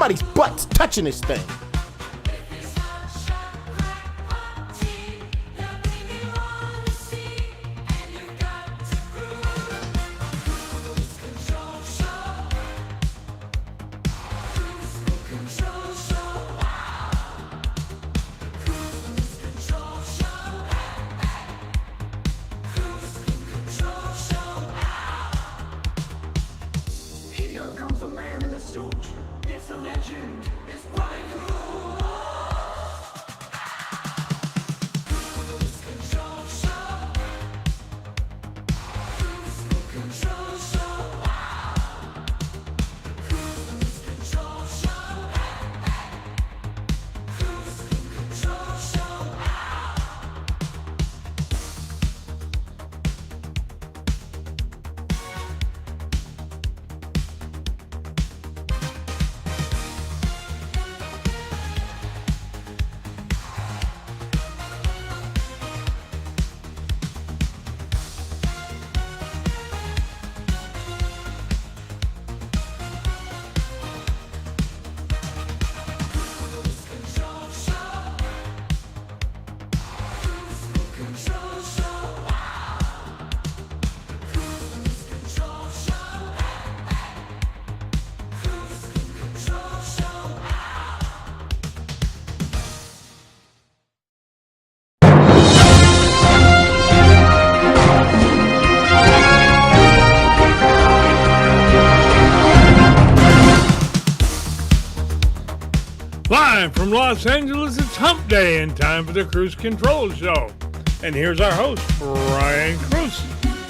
Somebody's butt's touching this thing. Live from Los Angeles, it's Hump Day and time for the Kruse Control Show. And here's our host, Brian Kruse.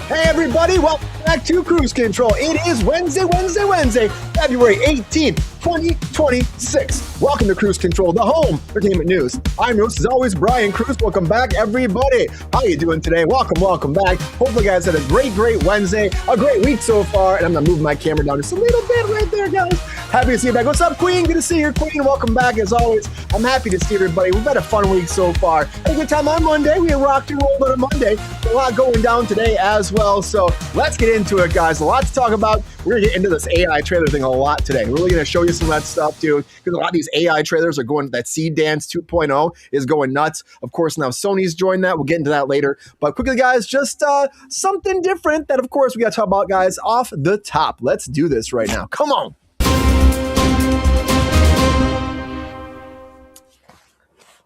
Hey everybody, welcome back to Kruse Control. It is Wednesday, February 18th, 2026. Welcome to Kruse Control, the home for entertainment news. I'm your host, as always, Brian Kruse. Welcome back, everybody. How you doing today? Welcome back. Hopefully you guys had a great Wednesday, a great week so far. And I'm going to move my camera down just a little bit right there, guys. Happy to see you back. What's up, Queen? Good to see you, Queen. Welcome back, as always. I'm happy to see everybody. We've had a fun week so far. Had a good time on Monday. We rocked and rolled on a Monday. A lot going down today as well. So let's get into it, guys. A lot to talk about. We're going to get into this AI trailer thing a lot today. We're really going to show you some of that stuff, too, because a lot of these AI trailers are going, that Seed Dance 2.0 is going nuts. Of course, now Sony's joined that. We'll get into that later. But quickly, guys, just something different that, of course, we got to talk about, guys, off the top. Let's do this right now. Come on.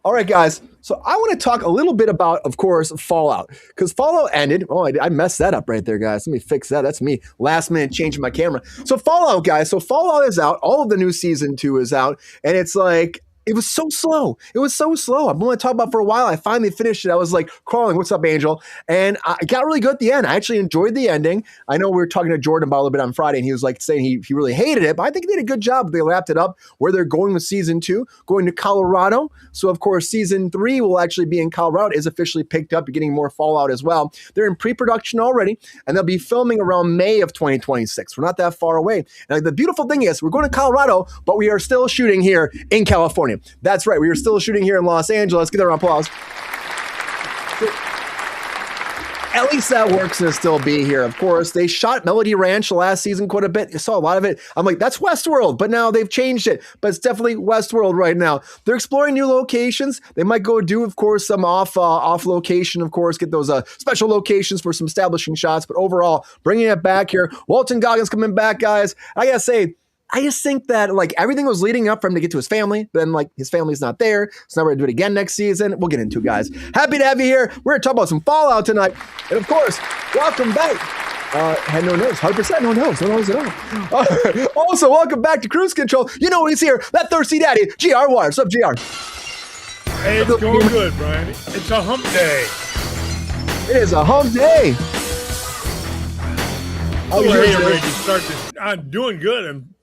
All right, guys. So I want to talk a little bit about, of course, Fallout, because Fallout ended. Oh, I messed that up right there, guys. Let me fix that. That's me last minute changing my camera. So Fallout, guys. So Fallout is out. All of the new season 2 is out. And it's like, it was so slow. It was so slow. I'm going to talk about it for a while. I finally finished it. I was like crawling. What's up, Angel? And I got really good at the end. I actually enjoyed the ending. I know we were talking to Jordan about it a little bit on Friday, and he was like saying he really hated it, but I think they did a good job. They wrapped it up where they're going with season 2, going to Colorado. So, of course, season 3 will actually be in Colorado. It is officially picked up, getting more Fallout as well. They're in pre-production already, and they'll be filming around May of 2026. We're not that far away. And the beautiful thing is we're going to Colorado, but we are still shooting here in California. That's right. We are still shooting here in Los Angeles. Give that a round of applause. At least that works to still be here. Of course, they shot Melody Ranch last season quite a bit. You saw a lot of it. I'm like, that's Westworld, but now they've changed it. But it's definitely Westworld right now. They're exploring new locations. They might go do, of course, some off location, of course, get those special locations for some establishing shots. But overall, bringing it back here. Walton Goggins coming back, guys. I gotta say, I just think that like everything was leading up for him to get to his family. Then like his family's not there. So now we're going to do it again next season. We'll get into it, guys. Happy to have you here. We're going to talk about some Fallout tonight. And of course, welcome back. Had no notes, 100% no notes at all. Also, welcome back to Kruse Control. You know he's here, that thirsty daddy, GR Wire. What's up, GR? Hey, it's going good, Brian. It's a hump day. It is a hump day. I'm doing good. I'm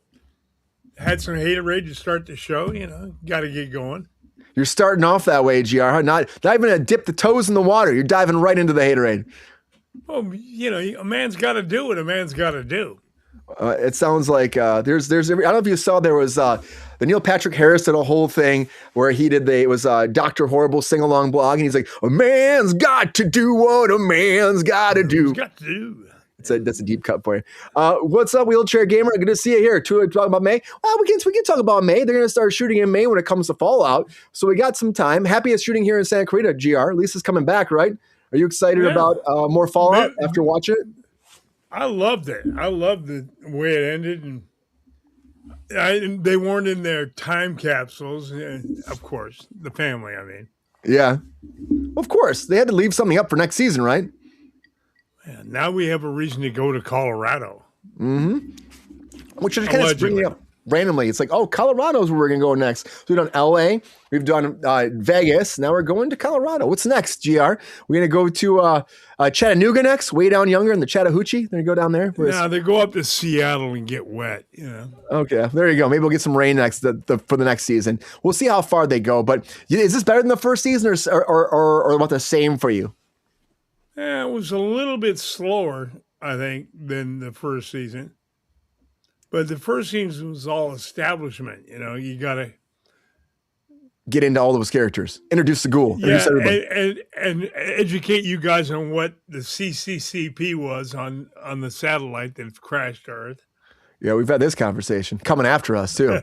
had some haterade to start the show, you know, got to get going. You're starting off that way, GR, huh? Not even to dip the toes in the water. You're diving right into the haterade. Well, you know, a man's got to do what a man's got to do. It sounds like there's I don't know if you saw, there was the Neil Patrick Harris did a whole thing where he did it was Dr. Horrible sing-along blog, and he's like, a man's got to do what a man's got to do. Got to do. That's a deep cut for you. What's up, Wheelchair Gamer? Good to see you here. To talk about May. Well, we can talk about May. They're going to start shooting in May when it comes to Fallout. So we got some time. Happiest shooting here in Santa Clarita, GR. Lisa's coming back, right? Are you excited about more Fallout after watching it? I loved it. I loved the way it ended, and they weren't in their time capsules. Of course, the family. I mean, yeah, of course they had to leave something up for next season, right? Yeah, now we have a reason to go to Colorado. Which is kind of springing up randomly. It's like, oh, Colorado's where we're going to go next. So we've done LA, we've done Vegas, now we're going to Colorado. What's next, GR? We're going to go to Chattanooga next, way down younger in the Chattahoochee. Then you go down there. No, they go up to Seattle and get wet. Okay, there you go. Maybe we'll get some rain next for the next season. We'll see how far they go. But is this better than the first season or about the same for you? It was a little bit slower, I think, than the first season. But the first season was all establishment. You got to get into all those characters, introduce the ghoul, and educate you guys on what the CCCP was on the satellite that crashed Earth. Yeah, we've had this conversation coming after us too.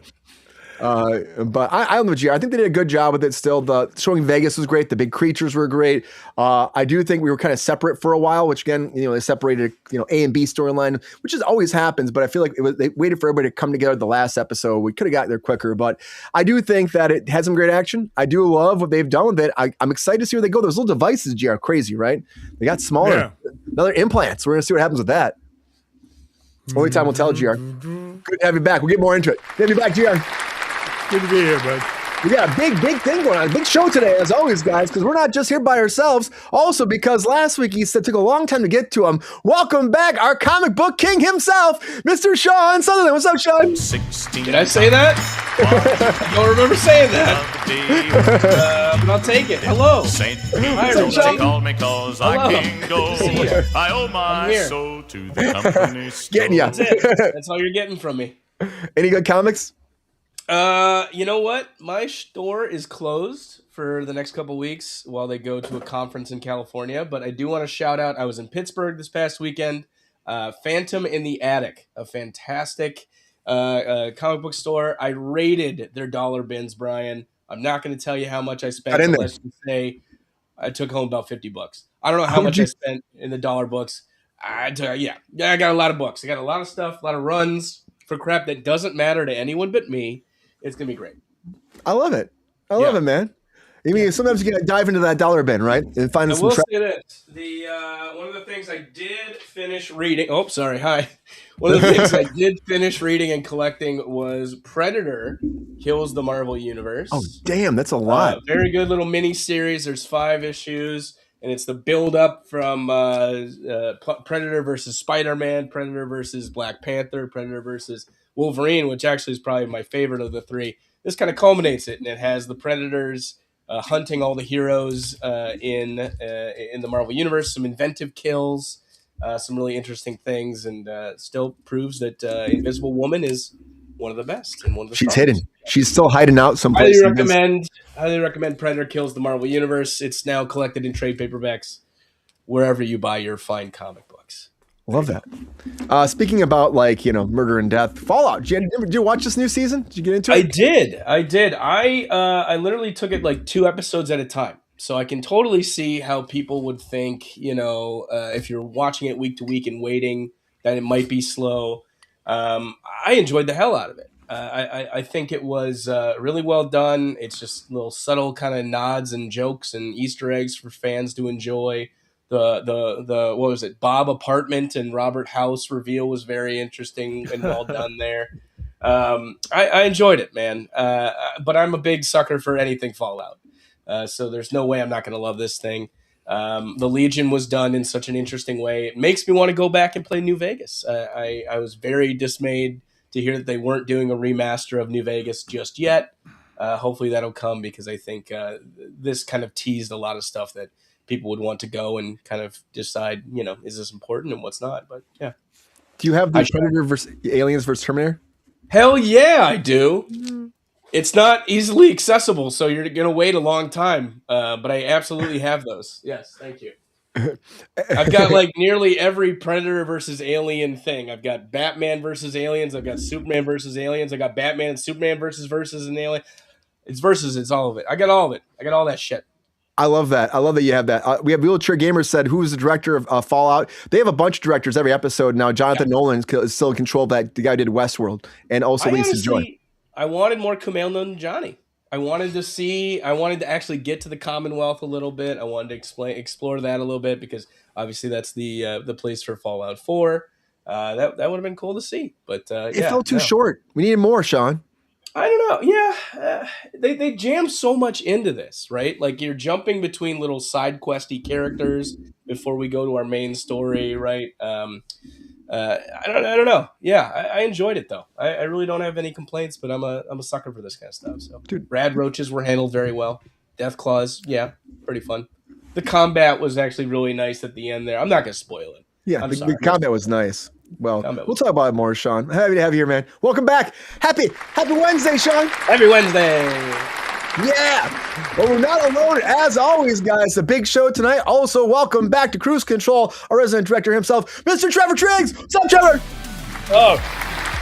But I don't know, GR. I think they did a good job with it still. The showing Vegas was great. The big creatures were great. I do think we were kind of separate for a while, which again, they separated, A and B storyline, which always happens. But I feel like they waited for everybody to come together the last episode. We could have got there quicker, but I do think that it had some great action. I do love what they've done with it. I'm excited to see where they go. Those little devices, GR, crazy, right? They got smaller, another implants. We're going to see what happens with that. Only time will tell, GR. Good to have you back. We'll get more into it. Good to have you back, GR. Good to be here, bud. We got a big thing going on. A big show today, as always, guys, because we're not just here by ourselves. Also, because last week he said it took a long time to get to him. Welcome back, our comic book king himself, Mr. Sean Sutherland. What's up, Sean? Did I say that? I don't remember saying that. But I'll take it. Hello. Hi, everyone. Call me 'cause I can go. I owe my soul to the company store. Getting ya. That's it. That's all you're getting from me. Any good comics? You know what? My store is closed for the next couple weeks while they go to a conference in California. But I do want to shout out, I was in Pittsburgh this past weekend. Phantom in the Attic, a fantastic comic book store. I raided their dollar bins, Brian. I'm not going to tell you how much I spent. Let's just say I took home about $50. I don't know how much I spent in the dollar books. I got a lot of books. I got a lot of stuff, a lot of runs for crap that doesn't matter to anyone but me. It's going to be great. I love it. I love it, man. I mean, sometimes you got to dive into that dollar bin, right? And find some say this. One of the things I did finish reading. Oh, sorry. Hi. One of the things I did finish reading and collecting was Predator Kills the Marvel Universe. Oh, damn. That's a lot. Very good little mini series. There's 5 issues. And it's the build up from Predator versus Spider-Man, Predator versus Black Panther, Predator versus Wolverine, which actually is probably my favorite of the 3. This kind of culminates it, and it has the Predators hunting all the heroes in the Marvel Universe, some inventive kills, some really interesting things, and still proves that Invisible Woman is one of the best and one of the She's strongest. hidden. She's still hiding out someplace. Highly recommend Predator Kills the Marvel Universe. It's now collected in trade paperbacks wherever you buy your fine comic books. Love that. Speaking about murder and death, Fallout. Did you watch this new season? Did you get into it? I did. I literally took it like 2 episodes at a time. So I can totally see how people would think, if you're watching it week to week and waiting, that it might be slow. I enjoyed the hell out of it. I think it was really well done. It's just little subtle kind of nods and jokes and Easter eggs for fans to enjoy. The what was it? Bob apartment and Robert House reveal was very interesting and well done there. I enjoyed it, man. But I'm a big sucker for anything Fallout. So there's no way I'm not going to love this thing. The Legion was done in such an interesting way. It makes me want to go back and play New Vegas. I was very dismayed to hear that they weren't doing a remaster of New Vegas just yet. Hopefully that'll come because I think this kind of teased a lot of stuff that people would want to go and kind of decide, is this important and what's not? But yeah. Do you have the Predator versus Aliens versus Terminator? Hell yeah, I do. It's not easily accessible, so you're going to wait a long time. But I absolutely have those. Yes, thank you. I've got like nearly every Predator versus Alien thing. I've got Batman versus Aliens. I've got Superman versus Aliens. I got Batman and Superman versus an alien. It's versus. It's all of it. I got all of it. I got all that shit. I love that. I love that you have that. We have Wheelchair Gamer said, who's the director of Fallout? They have a bunch of directors every episode now. Jonathan Nolan is still in control of that. The guy who did Westworld, and also Lisa Joy. I wanted more Kumail Nanjiani. I wanted to actually get to the Commonwealth a little bit. I wanted to explore that a little bit because obviously that's the place for Fallout 4. That would have been cool to see, but it felt too short. We needed more, Sean. I don't know. Yeah, they jam so much into this, right? Like you're jumping between little side questy characters before we go to our main story, right? I don't know. Yeah, I enjoyed it though. I really don't have any complaints, but I'm a sucker for this kind of stuff. So, dude, rad roaches were handled very well. Death claws, yeah, pretty fun. The combat was actually really nice at the end there. I'm not gonna spoil it. Yeah, the combat was nice. Well, we'll talk about it more, Sean. Happy to have you here, man. Welcome back. Happy Wednesday, Sean. Happy Wednesday. Yeah. Well, we're not alone as always, guys. A big show tonight. Also, welcome back to Kruse Control, our resident director himself, Mr. Trevor Triggs. What's up, Trevor? Oh,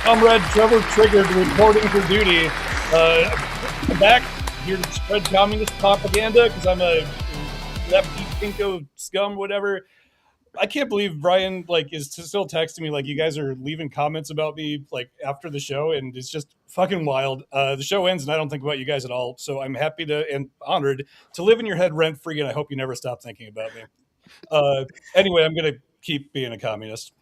comrade Trevor Triggered reporting for duty. I'm back here to spread communist propaganda because I'm a lefty pinko scum, whatever. I can't believe Brian is still texting me you guys are leaving comments about me after the show, and it's just fucking wild. The show ends and I don't think about you guys at all, so I'm happy to and honored to live in your head rent free, and I hope you never stop thinking about me. Anyway, I'm gonna keep being a communist.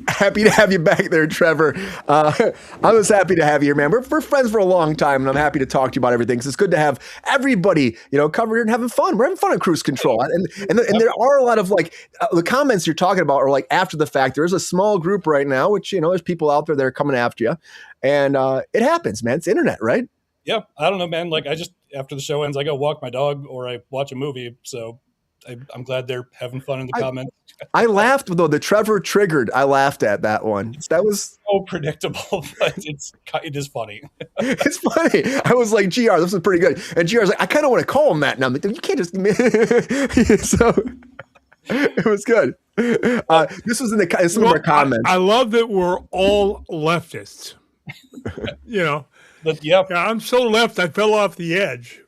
Happy to have you back there, Trevor. I was happy to have you here, man. We're friends for a long time, and I'm happy to talk to you about everything. Because it's good to have everybody, covered and having fun. We're having fun at Kruse Control, and there are a lot of the comments you're talking about are after the fact. There is a small group right now, which there's people out there that are coming after you, and it happens, man. It's internet, right? Yeah, I don't know, man. I just after the show ends, I go walk my dog or I watch a movie. So I'm glad they're having fun in the comments. I laughed though. The Trevor Triggered. I laughed at that one. That was so predictable, but it is funny. It's funny. I was like, GR, this is pretty good. And GR's like, I kind of want to call him that. And I'm like, you can't just. So it was good. This was in some of our comments. I love that we're all leftists. But yeah, I'm so left. I fell off the edge.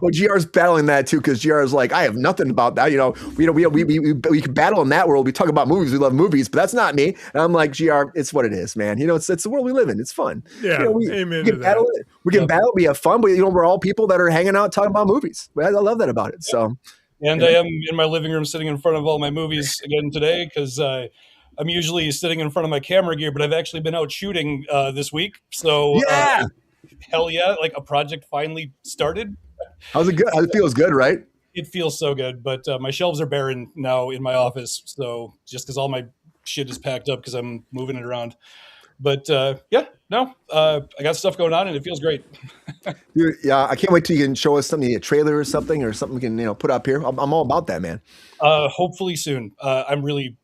Well, GR's battling that too because GR's like, I have nothing about that. We can battle in that world. We talk about movies. We love movies, but that's not me. And I'm like, GR, it's what it is, man. It's the world we live in. It's fun. Yeah, amen. We can battle it. We can battle. We have fun, but we're all people that are hanging out talking about movies. I love that about it. So, and I am in my living room sitting in front of all my movies again today because I'm usually sitting in front of my camera gear, but I've actually been out shooting this week. So yeah, hell yeah, a project finally started. How's it good? It feels good, right? It feels so good, but my shelves are barren now in my office. So just because all my shit is packed up because I'm moving it around. But I got stuff going on and it feels great. Dude, yeah, I can't wait till you can show us something, a trailer or something we can put up here. I'm all about that, man. Hopefully soon. I'm really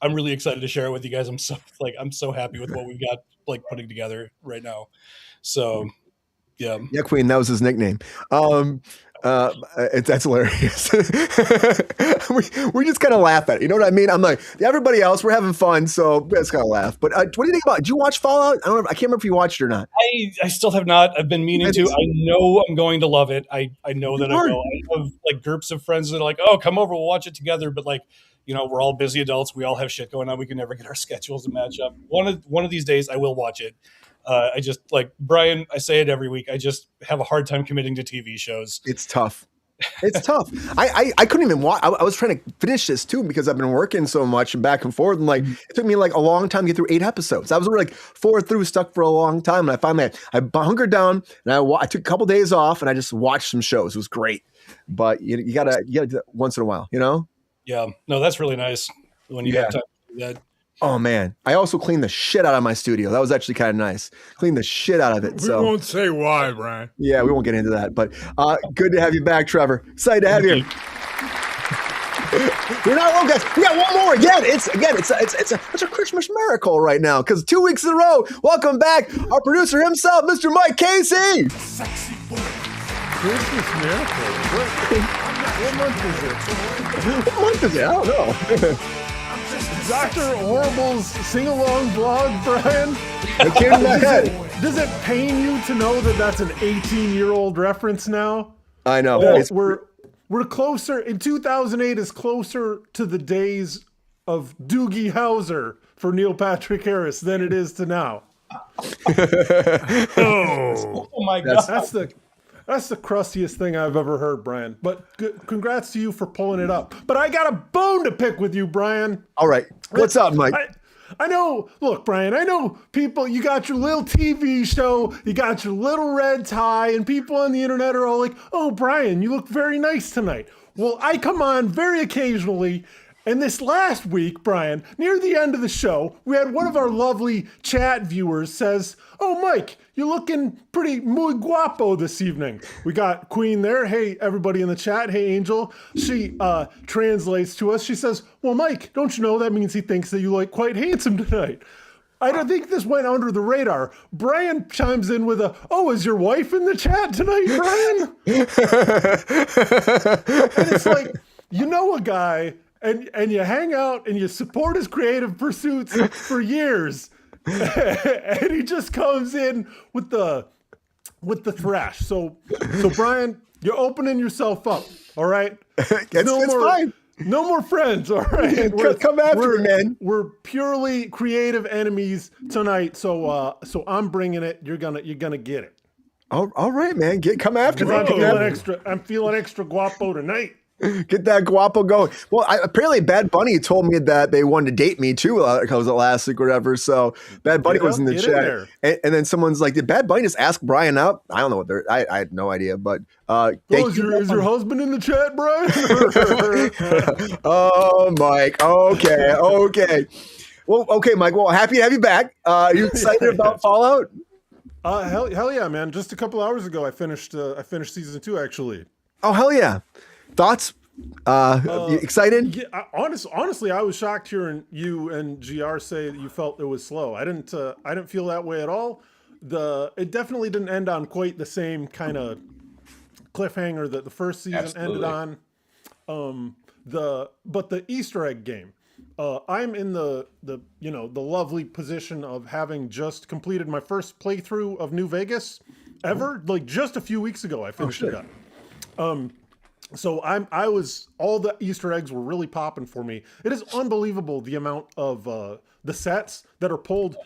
excited to share it with you guys. I'm so happy with what we've got putting together right now. So. Yeah, Queen. That was his nickname. That's hilarious. we just kind of laugh at it. You know what I mean? I'm like, everybody else, we're having fun, so let's kind of laugh. But what do you think about it? Did you watch Fallout? I can't remember if you watched it or not. I still have not. I've been meaning to. I know I'm going to love it. I know that I will. I have groups of friends that are like, oh, come over, we'll watch it together. But we're all busy adults. We all have shit going on. We can never get our schedules to match up. One of these days, I will watch it. I just Brian, I say it every week. I just have a hard time committing to TV shows. It's tough. It's tough. I couldn't even watch. I was trying to finish this too because I've been working so much and back and forth. And it took me a long time to get through 8 episodes. I was really 4 through stuck for a long time. And I finally, I hunkered down and I took a couple days off and I just watched some shows. It was great. But you gotta do that once in a while, Yeah. No, that's really nice when you have time to do that. Oh, man. I also cleaned the shit out of my studio. That was actually kind of nice. Cleaned the shit out of it. We won't say why, Brian. Yeah, we won't get into that. But good to have you back, Trevor. Excited to have you. We're not alone, guys. We got one more. It's a Christmas miracle right now because 2 weeks in a row. Welcome back, our producer himself, Mr. Mike Casey. Christmas miracle. What month is it? What month is it? I don't know. Dr. Horrible's sing-along vlog, Brian? It came in my head. Does it pain you to know that that's an 18-year-old reference now? I know. That we're closer, in 2008 is closer to the days of Doogie Howser for Neil Patrick Harris than it is to now. Oh my God. That's the crustiest thing I've ever heard, Brian. But congrats to you for pulling it up. But I got a bone to pick with you, Brian. All right. What's up, Mike? I know, look, Brian, I know people, you got your little TV show, you got your little red tie, and people on the internet are all like, oh, Brian, you look very nice tonight. Well, I come on very occasionally. And this last week, Brian, near the end of the show, we had one of our lovely chat viewers says, oh, Mike, you're looking pretty muy guapo this evening. We got Queen there. Hey, everybody in the chat. Hey, Angel. She translates to us. She says, well, Mike, don't you know that means he thinks that you look quite handsome tonight? I don't think this went under the radar. Brian chimes in with oh, is your wife in the chat tonight, Brian? And it's like, you know a guy... And you hang out and you support his creative pursuits for years, and he just comes in with the thrash. So Brian, you're opening yourself up. All right, It's fine. No more friends. All right, Come after me, man. We're purely creative enemies tonight. So I'm bringing it. You're gonna get it. All right, man. Come after me. I'm feeling extra guapo tonight. Get that guapo going. Well, apparently Bad Bunny told me that they wanted to date me too because of last week or whatever. So Bad Bunny was in the chat. And then someone's like, did Bad Bunny just ask Brian out? I don't know what I had no idea. But is your husband in the chat, Brian? Oh, Mike. Okay. Well, okay, Mike. Well, happy to have you back. Are you excited about Fallout? Hell yeah, man. Just a couple hours ago, I finished season 2, actually. Oh, hell yeah. Thoughts? You excited? Yeah, honestly, I was shocked hearing you and GR say that you felt it was slow. I didn't feel that way at all. It definitely didn't end on quite the same kind of cliffhanger that the first season ended on. But the Easter egg game. I'm in the lovely position of having just completed my first playthrough of New Vegas ever. Like just a few weeks ago, I finished it up. So all the Easter eggs were really popping for me. It is unbelievable the amount of the sets that are pulled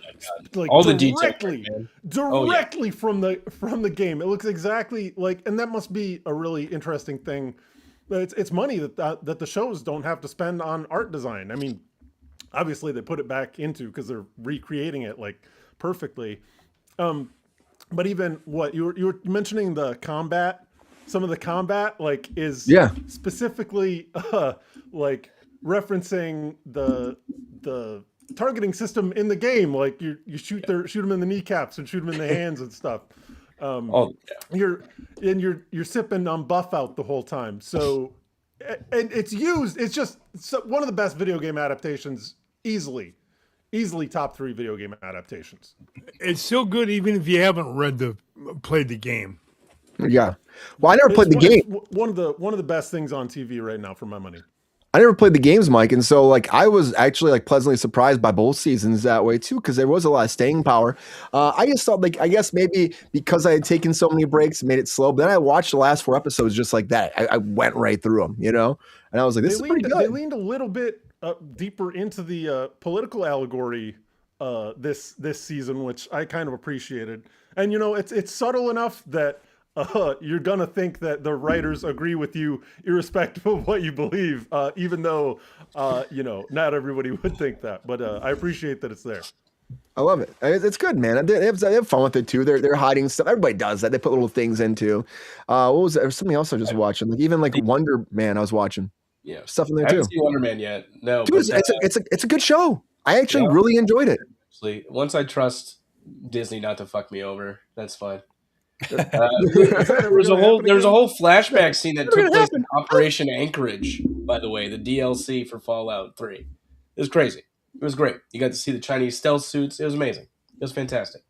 like all directly the from the game. It looks exactly like, and that must be a really interesting thing. It's money that the shows don't have to spend on art design. I mean, obviously they put it back into because they're recreating it like perfectly. But even what you were mentioning, the combat. Some of the combat is specifically like referencing the targeting system in the game. Like you shoot them in the kneecaps and shoot them in the hands and stuff. You're sipping on buff out the whole time. So and it's just one of the best video game adaptations, easily top 3 video game adaptations. It's still good even if you haven't played the game. Yeah. Well, I never played the game. One of the best things on TV right now for my money. I never played the games, Mike, and so I was actually pleasantly surprised by both seasons that way too, because there was a lot of staying power. I just thought I guess maybe because I had taken so many breaks, it made it slow. But then I watched the last 4 episodes just like that. I went right through them, and I was like, this is pretty good. They leaned a little bit deeper into the political allegory this season, which I kind of appreciated. And it's subtle enough that. You're gonna think that the writers agree with you, irrespective of what you believe, even though not everybody would think that. But I appreciate that it's there. I love it. It's good, man. They have fun with it too. They're hiding stuff. Everybody does that. They put little things into. What was there? Something else I was just watching. Even Wonder Man, I was watching. Yeah, stuff in there too. I haven't too. seen Wonder Man yet. No, dude, it's a good show. I actually really enjoyed it. Once I trust Disney not to fuck me over, that's fine. There's a whole flashback scene that took place in Operation Anchorage, by the way, the DLC for Fallout 3. It was crazy. It was great. You got to see the Chinese stealth suits. It was amazing. It was fantastic.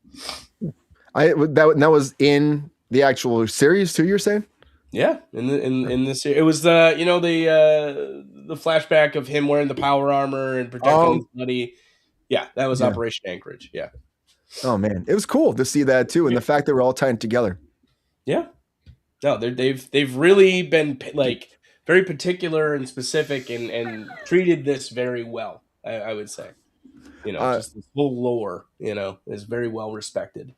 That was in the actual series too, you're saying? Yeah, in this, it was the the flashback of him wearing the power armor and protecting his buddy. Yeah, that was Operation Anchorage. Yeah. Oh man, it was cool to see that too, and the fact they were all tied together. Yeah. No, they've really been like very particular and specific and treated this very well. I would say, just this whole lore, is very well respected.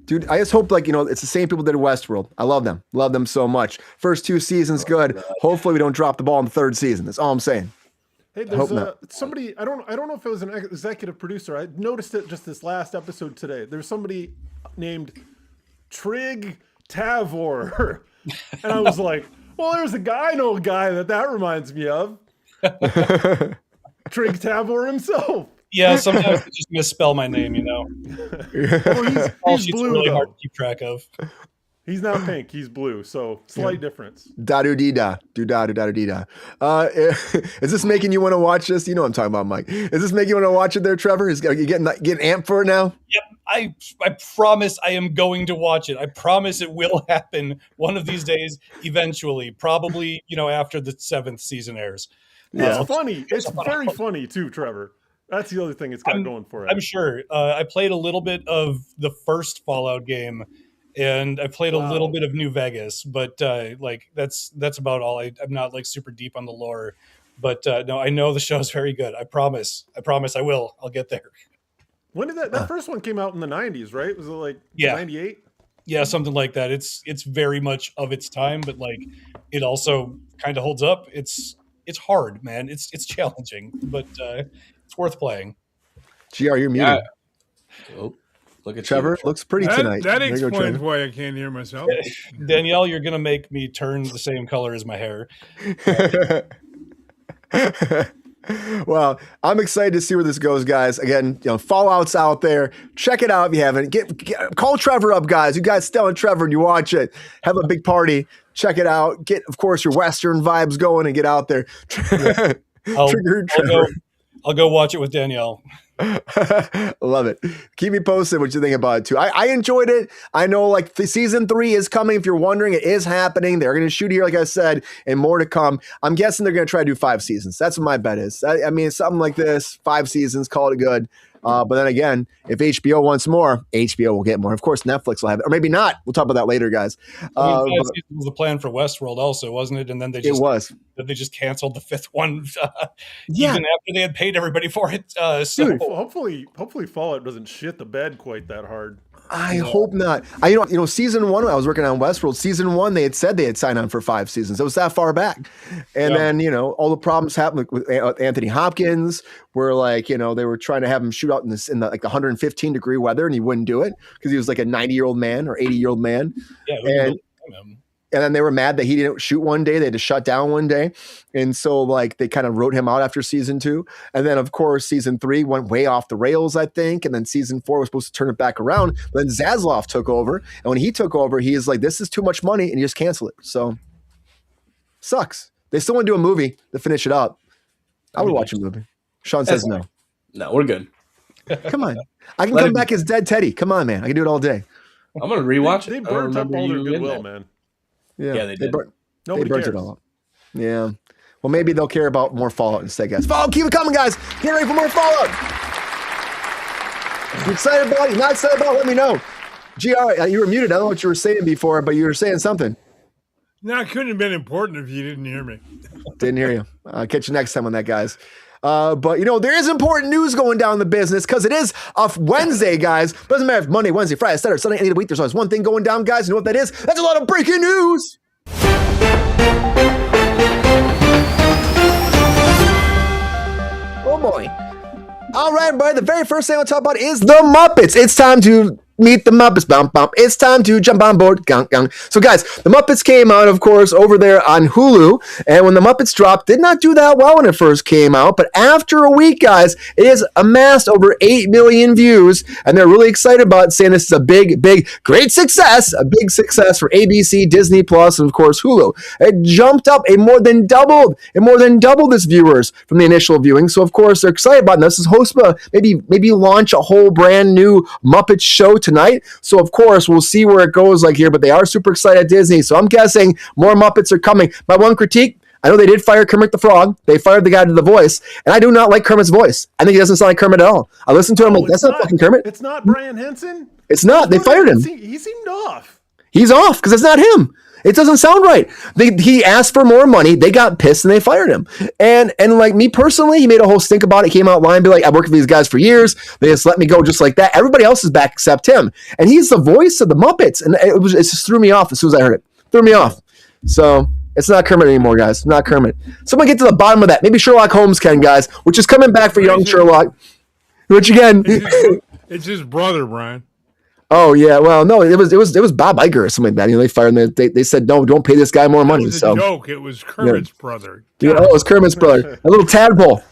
Dude, I just hope it's the same people that did Westworld. I love them so much. First 2 seasons good. Hopefully we don't drop the ball in the 3rd season. That's all I'm saying. Hey, there's somebody. I don't know if it was an executive producer. I noticed it just this last episode today. There's somebody named Trig Tavor, and I was like, well, there's a guy. I know a guy that reminds me of. Trig Tavor himself. Yeah, sometimes I just misspell my name, Well, he's blue, really though. hard to keep track of. He's not pink. He's blue. So slight difference. Da-do-dee-da. Do-da-do-da-do-dee-da. Is this making you want to watch this? You know what I'm talking about, Mike. Is this making you want to watch it there, Trevor? Are you getting amped for it now? Yep. I promise I am going to watch it. I promise it will happen one of these days, eventually. Probably, after the 7th season airs. It's funny. It's very funny, too, Trevor. That's the other thing it's got going for it. I'm sure. I played a little bit of the first Fallout game, and I played a little bit of New Vegas, but that's about all. I'm not super deep on the lore, but no, I know the show's very good. I promise I will. I'll get there. When did that first one came out in the 90s, right? Was it 98? Yeah, something like that. It's very much of its time, but it also kind of holds up. It's hard, man. It's challenging, but it's worth playing. GR, you're muted. Oh, look at Trevor. Looks pretty tonight. That explains why I can't hear myself. Danielle, you're going to make me turn the same color as my hair. Well, I'm excited to see where this goes, guys. Again, Fallout's out there. Check it out if you haven't. Call Trevor up, guys. You guys still on Trevor and you watch it. Have a big party. Check it out. Get, of course, your Western vibes going and get out there. I'll go watch it with Danielle. Love it. Keep me posted what you think about it too. I enjoyed it. I know season 3 is coming. If you're wondering, it is happening. They're going to shoot here, like I said, and more to come. I'm guessing they're going to try to do 5 seasons. That's what my bet is. I mean, something like this, 5 seasons, call it good. But then again, if HBO wants more, HBO will get more. Of course, Netflix will have it, or maybe not. We'll talk about that later, guys. Was the plan for Westworld also, wasn't it? And then they just canceled the 5th one, even after they had paid everybody for it. Dude, hopefully Fallout doesn't shit the bed quite that hard. I hope not. Season 1, when I was working on Westworld, season 1, they had said they had signed on for 5 seasons. It was that far back. And then, all the problems happened with Anthony Hopkins, where they were trying to have him shoot out in the 115 degree weather, and he wouldn't do it because he was like a 90-year-old man or 80-year-old man. Yeah, and then they were mad that he didn't shoot one day. They had to shut down one day. And so they kind of wrote him out after season 2. And then of course, season 3 went way off the rails, I think. And then season 4 was supposed to turn it back around. But then Zaslav took over. And when he took over, he is like, this is too much money. And he just canceled it. So sucks. They still want to do a movie to finish it up. I would watch a movie. Sean says no. No, we're good. Come on. I can come back as Dead Teddy. Come on, man. I can do it all day. I'm going to rewatch it. They burnt up all their goodwill, man. Yeah, they did. Nobody burnt it all up. Yeah. Well, maybe they'll care about more Fallout instead, guys. Fallout, keep it coming, guys. Get ready for more Fallout. You excited about it? You not excited about it? Let me know. GR, you were muted. I don't know what you were saying before, but you were saying something. No, it couldn't have been important if you didn't hear me. Didn't hear you. I'll catch you next time on that, guys. But there is important news going down in the business because it is a Wednesday, guys. Doesn't matter if Monday, Wednesday, Friday, Saturday, Sunday, any of the week. There's always one thing going down, guys. You know what that is? That's a lot of breaking news. Oh boy. All right, everybody. The very first thing I'll talk about is the Muppets. It's time to meet the Muppets. Bump, bump. It's time to jump on board. Gang, gang. So, guys, the Muppets came out, of course, over there on Hulu. And when the Muppets dropped, did not do that well when it first came out. But after a week, guys, it has amassed over 8 million views. And they're really excited about it, saying this is a big, big, great success. A big success for ABC, Disney Plus, and, of course, Hulu. It jumped up. It more than doubled its viewers from the initial viewing. So, of course, they're excited about this. This is maybe launch a whole brand new Muppet Show tonight. So, of course, we'll see where it goes like here, but they are super excited at Disney. So I'm guessing more Muppets are coming. My one critique, I know they did fire Kermit the Frog. They fired the guy to the voice, and I do not like Kermit's voice. I think he doesn't sound like Kermit at all. I listened to him like, that's not fucking Kermit. It's not Brian Henson? It's not. They fired him. He seemed off. He's off because it's not him. It doesn't sound right. He asked for more money. They got pissed and they fired him. And like me personally, he made a whole stink about it. He came out lying, be like, I've worked with these guys for years. They just let me go just like that. Everybody else is back except him. And he's the voice of the Muppets. And it just threw me off as soon as I heard it. Threw me off. So it's not Kermit anymore, guys. Not Kermit. Someone get to the bottom of that. Maybe Sherlock Holmes can, guys, which is coming back for young Sherlock. Which again, it's his brother, Brian. Oh yeah, well no, it was Bob Iger or something like that. You know, they fired him. They said no, don't pay this guy more money. It was a joke. It was Kermit's brother. Yeah, it was Kermit's brother. A little tadpole.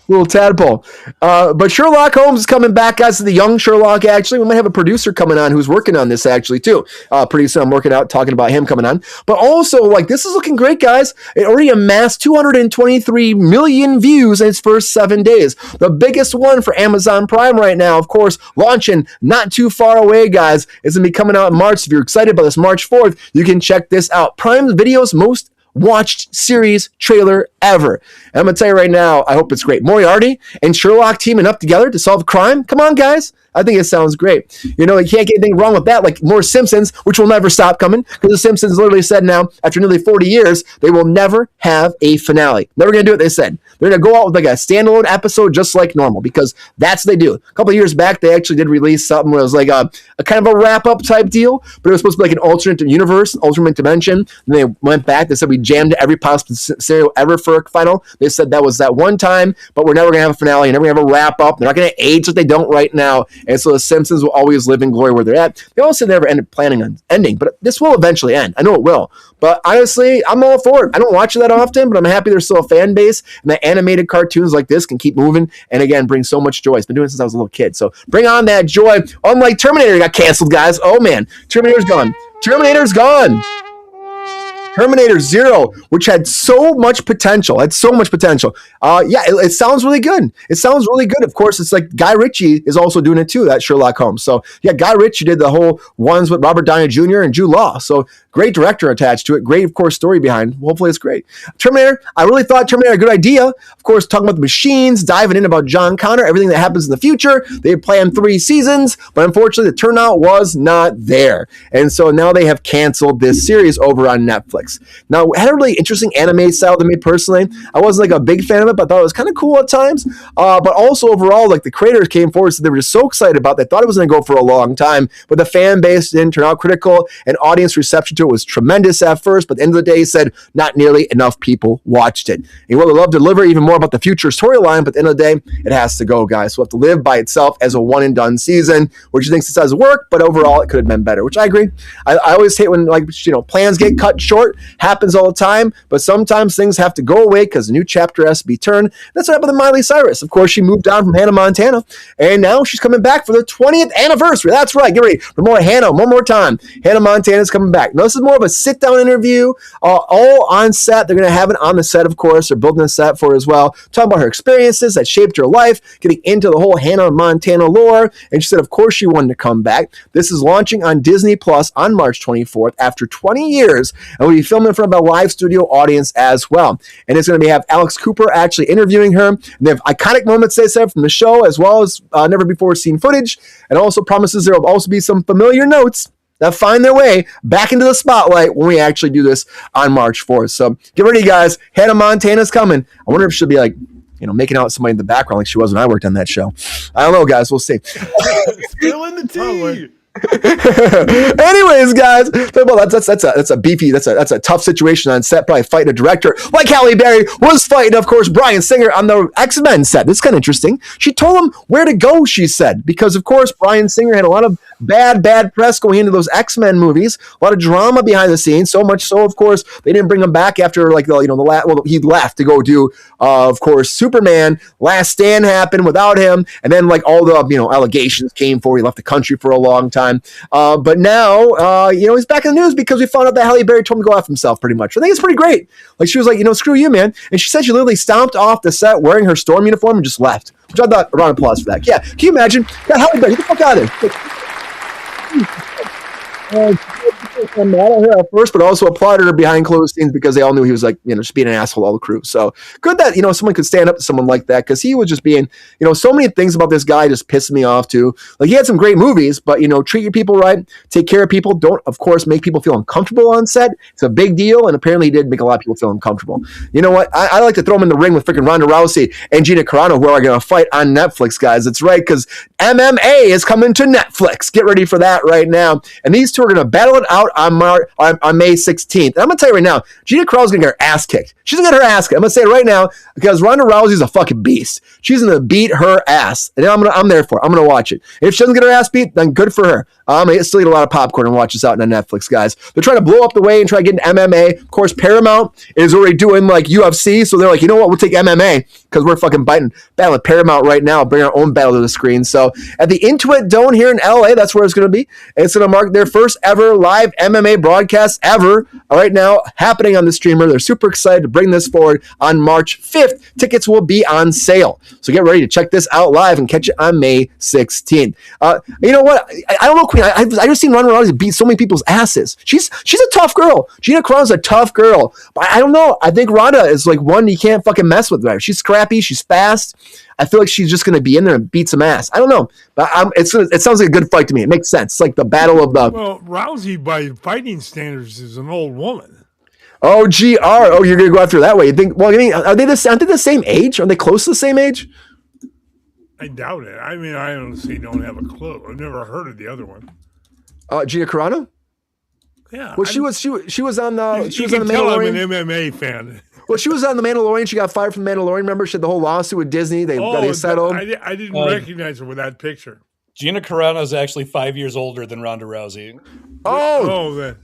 But Sherlock Holmes is coming back, guys. The young Sherlock. Actually, we might have a producer coming on who's working on this actually too. Pretty soon, I'm working out talking about him coming on. But also, like, this is looking great, guys. It already amassed 223 million views in its first 7 days. The biggest one for Amazon Prime right now, of course, launching not too far away, guys. It's gonna be coming out in March. If you're excited about this, March 4th, you can check this out. Prime Video's most watched series trailer ever. And I'm gonna tell you right now, I hope it's great. Moriarty and Sherlock teaming up together to solve crime. Come on, guys. I think it sounds great. You know, you can't get anything wrong with that. Like more Simpsons, which will never stop coming, because the Simpsons literally said now, after nearly 40 years, they will never have a finale. Never going to do it, they said. They're going to go out with like a standalone episode just like normal, because that's what they do. A couple of years back, they actually did release something where it was like a kind of a wrap-up type deal, but it was supposed to be like an alternate universe, alternate dimension. And they went back. They said we jammed every possible scenario ever for a final. They said that was that one time, but we're never going to have a finale. You're never going to have a wrap-up. They're not going to age what they don't right now. And so the Simpsons will always live in glory where they're at. They also never ended planning on ending, but this will eventually end. I know it will. But honestly, I'm all for it. I don't watch it that often, but I'm happy there's still a fan base, and that animated cartoons like this can keep moving and, again, bring so much joy. It's been doing it since I was a little kid. So bring on that joy. Unlike Terminator got canceled, guys. Oh, man. Terminator's gone. Terminator Zero, which had so much potential. It sounds really good. Of course, it's like Guy Ritchie is also doing it too, that Sherlock Holmes. So yeah, Guy Ritchie did the whole ones with Robert Downey Jr. and Jude Law. So great director attached to it. Great, of course, story behind. Hopefully it's great. Terminator, I really thought Terminator a good idea. Of course, talking about the machines, diving in about John Connor, everything that happens in the future. They had planned 3 seasons, but unfortunately the turnout was not there. And so now they have canceled this series over on Netflix. Now, it had a really interesting anime style to me personally. I wasn't like a big fan of it, but I thought it was kind of cool at times. But also overall, like the creators came forward and said they were just so excited about it. They thought it was going to go for a long time, but the fan base didn't turn out critical, and audience reception to it was tremendous at first. But at the end of the day, he said not nearly enough people watched it. He would have loved to deliver even more about the future storyline, but at the end of the day, it has to go, guys. So we'll have to live by itself as a one and done season, which he thinks it does work, but overall it could have been better, which I agree. I always hate when, like, you know, plans get cut short. Happens all the time, but sometimes things have to go away because a new chapter has to be turned. That's what happened to Miley Cyrus. Of course, she moved on from Hannah Montana, and now she's coming back for the 20th anniversary. That's right. Get ready for more Hannah one more time. Hannah Montana's coming back. Now, this is more of a sit-down interview, all on set. They're going to have it on the set, of course. They're building a set for her as well, talking about her experiences that shaped her life, getting into the whole Hannah Montana lore, and she said, of course, she wanted to come back. This is launching on Disney Plus on March 24th after 20 years, and we'll be filming in front of a live studio audience as well. And it's going to have Alex Cooper actually interviewing her. And they have iconic moments, they said, from the show, as well as never before seen footage. And also promises there will also be some familiar notes that find their way back into the spotlight when we actually do this on March 4th. So get ready, guys. Hannah Montana's coming. I wonder if she'll be like, you know, making out with somebody in the background like she was when I worked on that show. I don't know, guys. We'll see. Spilling the tea. Anyways, guys, well, that's a tough situation on set. Probably fighting a director like Halle Berry was fighting, of course, Bryan Singer on the X-Men set. This is kind of interesting. She told him where to go, she said, because of course Bryan Singer had a lot of bad press going into those X-Men movies, a lot of drama behind the scenes. So much so, of course, they didn't bring him back after he left to go do, of course, Superman. Last Stand happened without him, and then like all the allegations came forward. He left the country for a long time. But now, he's back in the news because we found out that Halle Berry told him to go off himself pretty much. I think it's pretty great. Like, she was like, screw you, man. And she said she literally stomped off the set wearing her Storm uniform and just left, which I thought a round of applause for that. Yeah. Can you imagine? Yeah, Halle Berry, get the fuck out of there. I'm mad at her at first, but also applauded her behind closed scenes because they all knew he was like, just being an asshole to all the crew. So good that, someone could stand up to someone like that, because he was just being, so many things about this guy just pissed me off too. Like, he had some great movies, but, treat your people right, take care of people. Don't, of course, make people feel uncomfortable on set. It's a big deal, and apparently he did make a lot of people feel uncomfortable. You know what? I like to throw him in the ring with freaking Ronda Rousey and Gina Carano, who are going to fight on Netflix, guys. That's right, because MMA is coming to Netflix. Get ready for that right now. And these two are going to battle it out on May 16th. And I'm going to tell you right now, Gina Carano's going to get her ass kicked. She's going to get her ass kicked. I'm going to say it right now, because Ronda Rousey's a fucking beast. She's going to beat her ass. And I'm there for it. I'm going to watch it. And if she doesn't get her ass beat, then good for her. I'm going to still eat a lot of popcorn and watch this out on Netflix, guys. They're trying to blow up the way and try to get into MMA. Of course, Paramount is already doing like UFC. So they're like, you know what? We'll take MMA because we're fucking battle at Paramount right now. Bring our own battle to the screen. So at the Intuit Dome here in LA, that's where it's going to be. It's going to mark their first ever live MMA broadcast ever right now happening on the streamer. They're super excited to bring this forward on March 5th. Tickets will be on sale. So get ready to check this out live and catch it on May 16th. You know what? I don't know, Queen. I just seen Ronda Rousey beat so many people's asses. She's a tough girl. Gina Carano's a tough girl. But I don't know. I think Ronda is like one you can't fucking mess with. Right? She's scrappy. She's fast. I feel like she's just going to be in there and beat some ass. I don't know. But it sounds like a good fight to me. It makes sense. It's like the battle of the... Well, Rousey, by fighting standards, is an old woman. Oh, GR. Oh, you're going to go after that way. You think? Well, I mean, aren't they the same age? Are they close to the same age? I doubt it. I mean, I honestly don't have a clue. I've never heard of the other one. Gina Carano? Yeah. Well, she was on the... You can tell I'm an MMA fan. Well, she was on The Mandalorian. She got fired from The Mandalorian. Remember, she had the whole lawsuit with Disney. They settled. I didn't recognize her with that picture. Gina Carano is actually 5 years older than Ronda Rousey. Oh,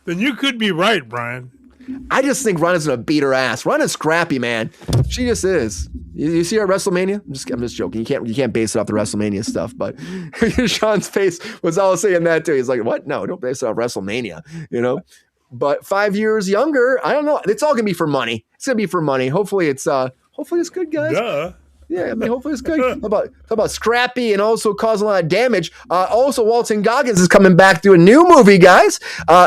then you could be right, Brian. I just think Ronda's gonna beat her ass. Ronda's scrappy, man. She just is. You see her at WrestleMania? I'm just joking. You can't base it off the WrestleMania stuff, but Sean's face was all saying that too. He's like, "What? No, don't base it off WrestleMania." But 5 years younger, I don't know. It's all gonna be for money. It's gonna be for money. Hopefully it's good, guys. Duh. Yeah, I mean, hopefully it's good. How about scrappy and also causing a lot of damage? Also, Walton Goggins is coming back to a new movie, guys.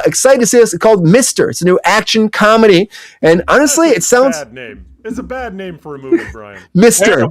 Excited to see this. It's called Mister. It's a new action comedy, and honestly, it sounds bad name. It's a bad name for a movie, Brian. Mister.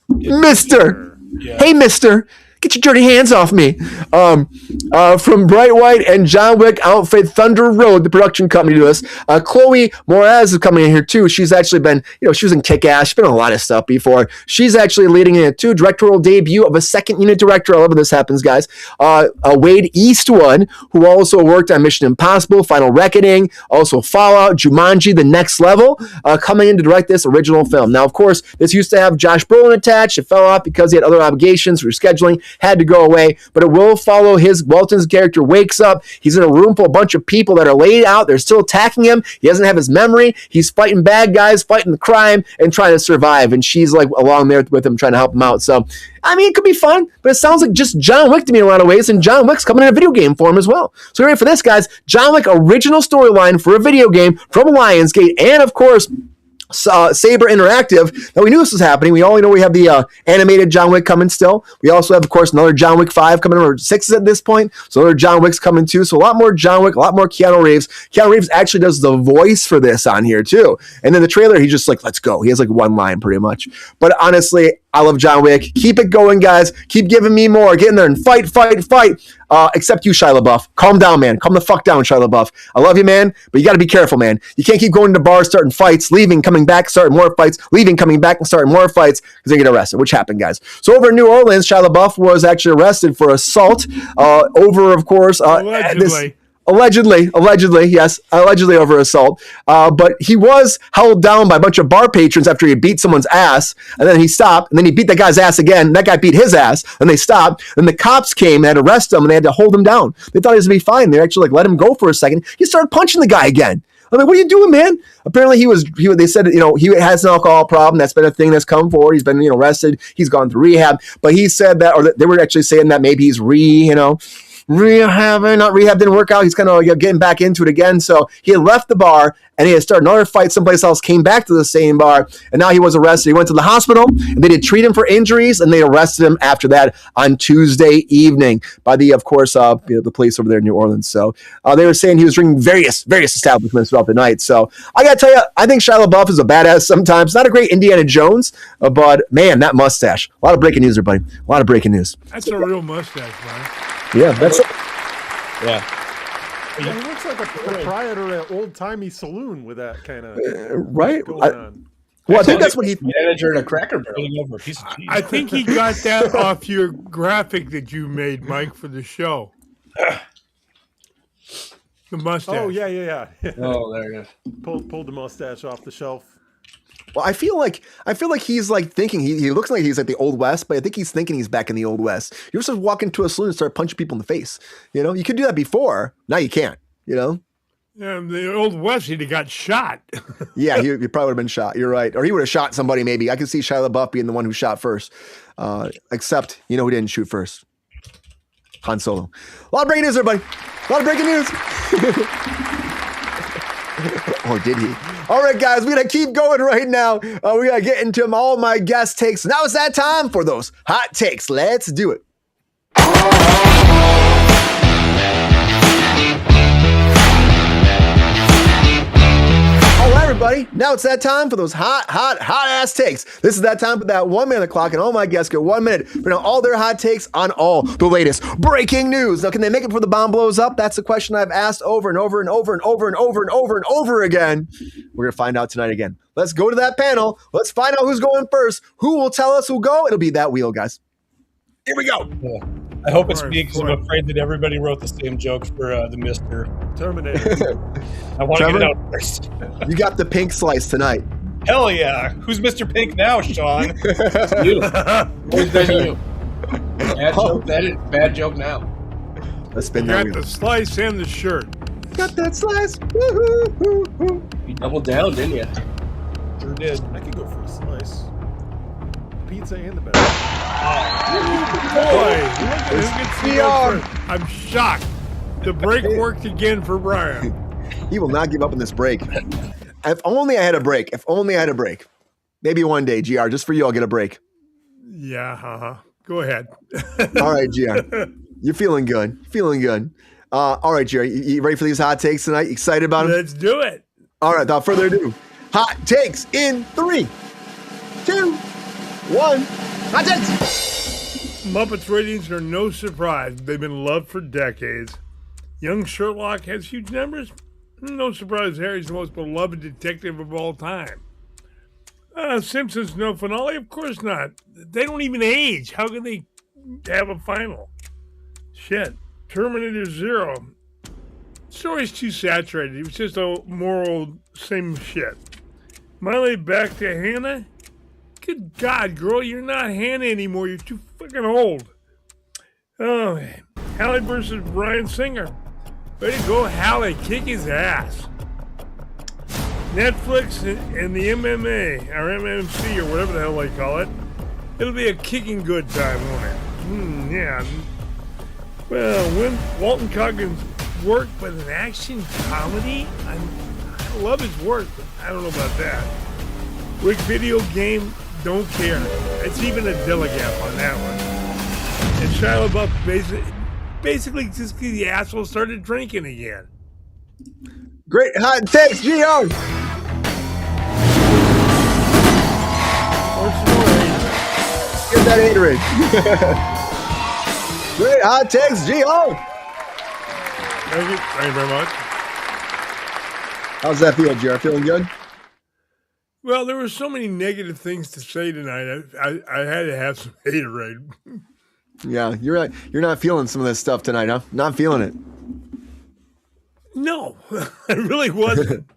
Yeah. Hey, Mister. Get your dirty hands off me. From Bright White and John Wick outfit Thunder Road, the production company, to us. Chloe Moretz is coming in here too. She's actually been, she was in Kick-Ass. She's been in a lot of stuff before. She's actually leading in it too. Directorial debut of a second unit director. I love when this happens, guys. Wade Eastwood, who also worked on Mission Impossible, Final Reckoning, also Fallout, Jumanji, The Next Level, coming in to direct this original film. Now, of course, this used to have Josh Brolin attached. It fell off because he had other obligations, rescheduling. Had to go away, but it will follow Walton's character wakes up. He's in a room full of a bunch of people that are laid out. They're still attacking him. He doesn't have his memory. He's fighting bad guys, fighting the crime, and trying to survive. And she's like along there with him, trying to help him out. So, I mean, it could be fun, but it sounds like just John Wick to me in a lot of ways, and John Wick's coming in a video game form as well. So, ready for this, guys? John Wick original storyline for a video game from Lionsgate, and of course, Saber Interactive. Now, we knew this was happening. We all know we have the animated John Wick coming still. We also have, of course, another John Wick 5 coming, or 6 at this point. So another John Wick's coming too. So a lot more John Wick, a lot more Keanu Reeves. Keanu Reeves actually does the voice for this on here too. And then the trailer, he's just like, let's go. He has like one line pretty much. But honestly, I love John Wick. Keep it going, guys. Keep giving me more. Get in there and fight. Except you, Shia LaBeouf. Calm down, man. Calm the fuck down, Shia LaBeouf. I love you, man, but you got to be careful, man. You can't keep going to bars, starting fights, leaving, coming back, starting more fights, leaving, coming back, and starting more fights because they get arrested, which happened, guys. So over in New Orleans, Shia LaBeouf was actually arrested for assault over, of course, Allegedly, yes. Allegedly over assault. But he was held down by a bunch of bar patrons after he beat someone's ass. And then he stopped. And then he beat that guy's ass again. That guy beat his ass. And they stopped. And the cops came and had to arrest him. And they had to hold him down. They thought he was going to be fine. They actually let him go for a second. He started punching the guy again. I'm like, what are you doing, man? Apparently they said, he has an alcohol problem. That's been a thing that's come forward. He's been, arrested. He's gone through rehab. But he said that, or they were actually saying that maybe he's rehabbing, not rehab, didn't work out. He's kind of getting back into it again. So he had left the bar and he had started another fight someplace else, came back to the same bar, and now he was arrested. He went to the hospital and they did treat him for injuries, and they arrested him after that on Tuesday evening by the, of course, the police over there in New Orleans. So they were saying he was drinking various establishments throughout the night. So I got to tell you, I think Shia LaBeouf is a badass sometimes. Not a great Indiana Jones, but man, that mustache. A lot of breaking news there, buddy. A lot of breaking news. That's a real mustache, man. Yeah, that's it. Yeah. Yeah, he looks like a proprietor at an old-timey saloon with that kind of right. going on. Well, I think that's what he. Manager at a Cracker Barrel. Putting over a piece of cheese. I think he got that off your graphic that you made, Mike, for the show. The mustache. Oh yeah. Oh, there you go. Pulled the mustache off the shelf. Well, I feel like he's like thinking he looks like he's like the Old West, but I think he's thinking he's back in the Old West. You're supposed to walk into a saloon and start punching people in the face. You know, you could do that before. Now you can't. You know. The Old West, he'd have got shot. Yeah, he probably would have been shot. You're right, or he would have shot somebody. Maybe I could see Shia LaBeouf being the one who shot first. Except who didn't shoot first? Han Solo. A lot of breaking news, everybody. A lot of breaking news. Or did he? All right, guys, we got to keep going right now. We got to get into all my guest takes. Now it's that time for those hot takes. Let's do it. All right, everybody. Now it's that time for those hot ass takes. This is that time for that 1 minute clock, and all my guests get 1 minute for now all their hot takes on all the latest breaking news. Now, can they make it before the bomb blows up? That's the question I've asked over and over and over and over and over and over and over again. We're gonna find out tonight again. Let's go to that panel. Let's find out who's going first. Who will tell us who'll go? It'll be that wheel, guys. Here we go. Yeah. I hope it's All right, me because I'm afraid that everybody wrote the same joke for the Mr. Terminator. I want to get Trevor? it out first. You got the pink slice tonight. Hell yeah. Who's Mr. Pink now, Sean? You. Always been you. Bad joke then, bad joke now. Let's spin You that got wheel. the slice and the shirt. Got that slice. Woo-hoo. You doubled down, didn't you? Sure did. I could go for a slice. Pizza and the bag. Boy, look at who gets to go first. I'm shocked. The break worked again for Brian. He will not give up in this break. If only I had a break. If only I had a break. Maybe one day, GR, just for you, I'll get a break. Yeah, Go ahead. All right, GR. You're feeling good. Feeling good. All right, GR, you ready for these hot takes tonight? You excited about them? Let's do it. All right, without further ado, hot takes in 3, 2, 1. Hot takes! Muppets ratings are no surprise. They've been loved for decades. Young Sherlock has huge numbers. No surprise, Harry's the most beloved detective of all time. Simpsons no finale? Of course not. They don't even age. How can they have a final? Shit. Terminator Zero. Story's too saturated. It was just a moral same shit. Miley back to Hannah? Good God, girl, you're not Hannah anymore. You're too fucking old. Oh, Halle versus Bryan Singer. Way to go, Halle. Kick his ass. Netflix and the MMA, or MMC, or whatever the hell they call it. It'll be a kicking good time, won't it? Yeah. Well, when Walton Coggins work with an action comedy, I love his work, but I don't know about that. Quick video game, don't care. It's even a Dilligap on that one. And Shia LaBeouf basically just because the asshole started drinking again. Great hot takes, GR! Or some more hate. Get that haterade. Great hot takes, GR! Thank you very much. How's that feel, GR? Feeling good? Well, there were so many negative things to say tonight. I had to have some haterade. Yeah, you're not feeling some of this stuff tonight, huh? Not feeling it. No, I really wasn't.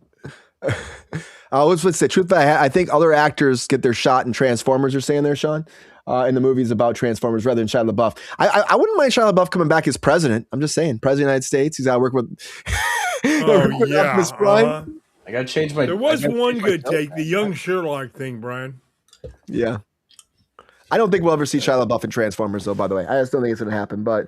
Let's say, truth, I think other actors get their shot in Transformers. You're saying there, Sean, in the movies about Transformers rather than Shia LaBeouf. I wouldn't mind Shia LaBeouf coming back as president. I'm just saying, president of the United States. He's got to work with. Optimus Prime. I gotta change my. There was one good take, the young Sherlock thing, Brian. Yeah. I don't think we'll ever see Shia LaBeouf in Transformers, though, by the way. I just don't think it's going to happen. But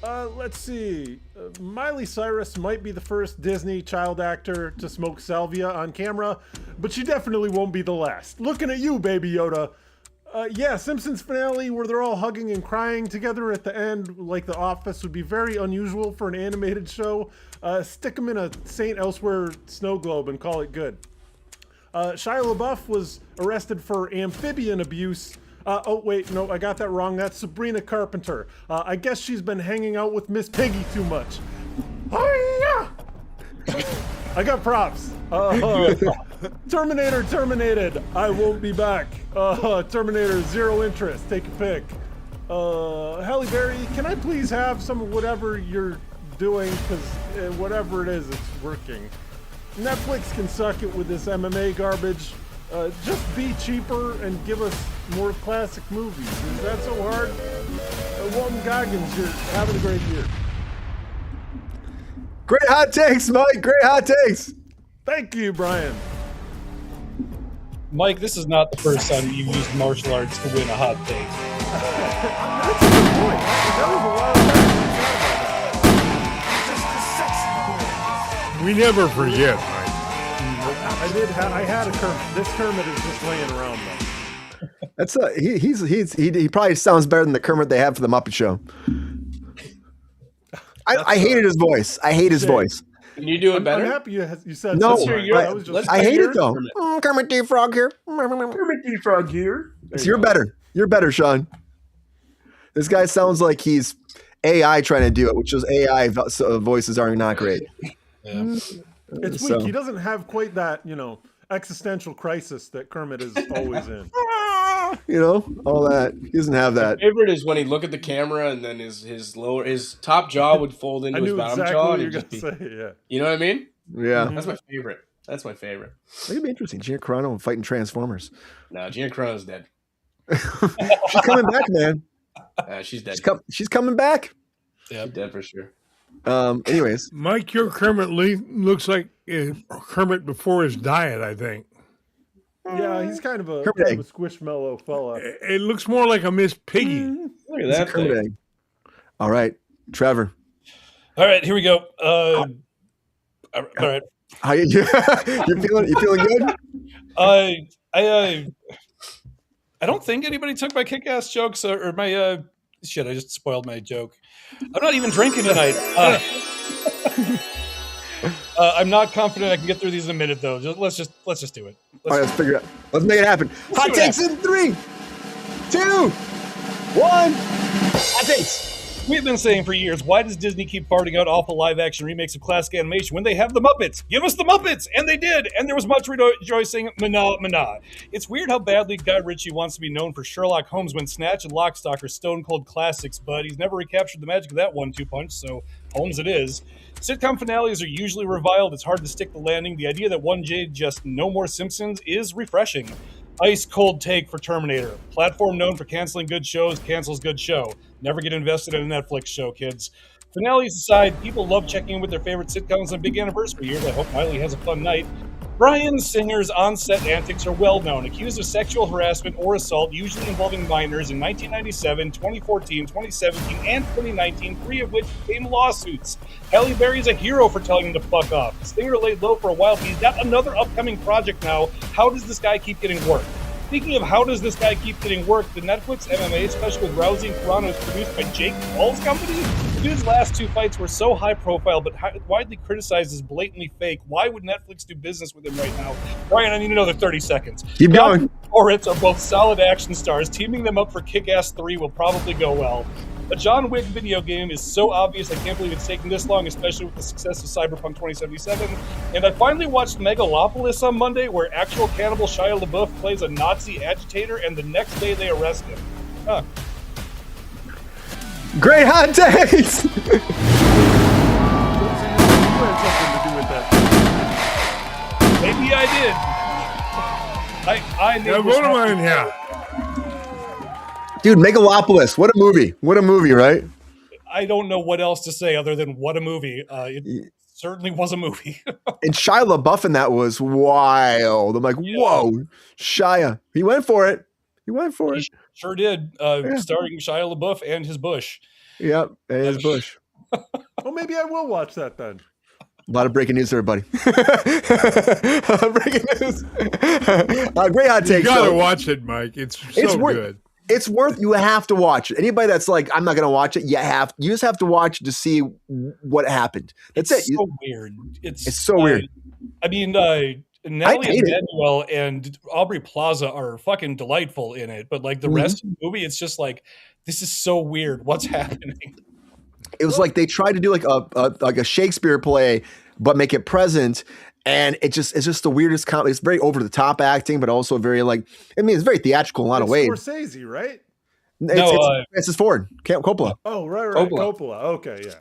Let's see. Miley Cyrus might be the first Disney child actor to smoke salvia on camera, but she definitely won't be the last. Looking at you, Baby Yoda. Yeah, Simpsons finale where they're all hugging and crying together at the end, like The Office, would be very unusual for an animated show. Stick them in a St. Elsewhere snow globe and call it good. Shia LaBeouf was arrested for amphibian abuse. Oh, wait, no, I got that wrong. That's Sabrina Carpenter. I guess she's been hanging out with Miss Piggy too much. Hi-ya! I got props. Terminator terminated. I won't be back. Terminator Zero interest. Take a pick. Halle Berry, can I please have some of whatever you're doing? Because whatever it is, it's working. Netflix can suck it with this MMA garbage. Just be cheaper and give us more classic movies. Is that so hard? Walton Goggins, you're having a great year. Great hot takes, Mike. Great hot takes. Thank you, Brian. Mike, this is not the first time you've used martial arts to win a hot take. That's a good point. That was a while back. We never forget, Mike. I had a Kermit. This Kermit is just laying around though. That's he probably sounds better than the Kermit they have for the Muppet Show. I hated his voice. I hate his voice. Can you do it better? I'm happy you said No, so. I hate it though. Kermit the Frog here. Kermit the Frog here. So you're better. You're better, Sean. This guy sounds like he's AI trying to do it, which is AI voices are not great. Yeah. It's weak. He doesn't have quite that, existential crisis that Kermit is always in. All that. He doesn't have that. My favorite is when he look at the camera and then his top jaw would fold into his bottom jaw. And Say, yeah. You know what I mean? Yeah. That's my favorite. That's my favorite. That could be interesting. Gina Carano fighting Transformers. No, Gina Carano's dead. She's coming back, man. She's dead. She's coming back. Yeah, She's dead for sure. Anyways, Mike, your Kermit looks like Kermit before his diet, I think. Yeah, he's kind of a squishmallow fella. It looks more like a Miss Piggy. Look at that Kermit thing. egg. All right, Trevor. All right, here we go. All right. How you feeling? You feeling good? I don't think anybody took my kick-ass jokes or my shit. I just spoiled my joke. I'm not even drinking tonight. I'm not confident I can get through these in a minute, though. Let's just do it. All right, let's figure it out. Let's make it happen. Hot takes in 3, 2, 1. Hot takes. We've been saying for years, why does Disney keep farting out awful live-action remakes of classic animation when they have the Muppets? Give us the Muppets! And they did! And there was much rejoicing. Mana. It's weird how badly Guy Ritchie wants to be known for Sherlock Holmes when Snatch and Lock, Stock are stone-cold classics, but he's never recaptured the magic of that 1-2 punch, so Holmes it is. Sitcom finales are usually reviled. It's hard to stick the landing. The idea that one day just no more Simpsons is refreshing. Ice cold take for Terminator. Platform known for canceling good shows, cancels good show. Never get invested in a Netflix show, kids. Finales aside, people love checking in with their favorite sitcoms on big anniversary years. I hope Miley has a fun night. Bryan Singer's on-set antics are well known, accused of sexual harassment or assault, usually involving minors in 1997, 2014, 2017, and 2019, 3 of which became lawsuits. Halle Berry is a hero for telling him to fuck off. Singer laid low for a while, but he's got another upcoming project now. How does this guy keep getting work? Speaking of how does this guy keep getting work, the Netflix MMA special with Rousey and Carano is produced by Jake Paul's company. The dude's last 2 fights were so high profile, but widely criticized as blatantly fake. Why would Netflix do business with him right now? Brian, I need another 30 seconds. Keep going. Moritz are both solid action stars. Teaming them up for Kick-Ass 3 will probably go well. A John Wick video game is so obvious I can't believe it's taken this long, especially with the success of Cyberpunk 2077. And I finally watched Megalopolis on Monday, where actual cannibal Shia LaBeouf plays a Nazi agitator, and the next day they arrest him. Huh. Great hot takes. Maybe I did. I Yeah, what am I in here? Dude, Megalopolis. What a movie. What a movie, right? I don't know what else to say other than what a movie. It certainly was a movie. And Shia LaBeouf in that was wild. I'm like, whoa, Shia. He went for it. He went for it. He sure did. Yeah. Starring Shia LaBeouf and his Bush. Yep, and his Bush. Oh, maybe I will watch that then. A lot of breaking news there, everybody. Breaking news. Great hot You takes. gotta though. watch it, Mike. It's worth, good. It's worth. You have to watch it. Anybody that's like, I'm not going to watch it. You just have to watch it to see what happened. That's It's it. so weird. It's so weird. I mean, Natalie Emmanuel and Aubrey Plaza are fucking delightful in it, but like the rest of the movie, it's just like, this is so weird. What's happening? It was like they tried to do like a Shakespeare play, but make it present. And it's just the weirdest comedy. It's very over the top acting, but also very it's very theatrical in a lot of ways. Scorsese, right? It's Ford, Coppola. Oh, right. Coppola. Okay, yeah.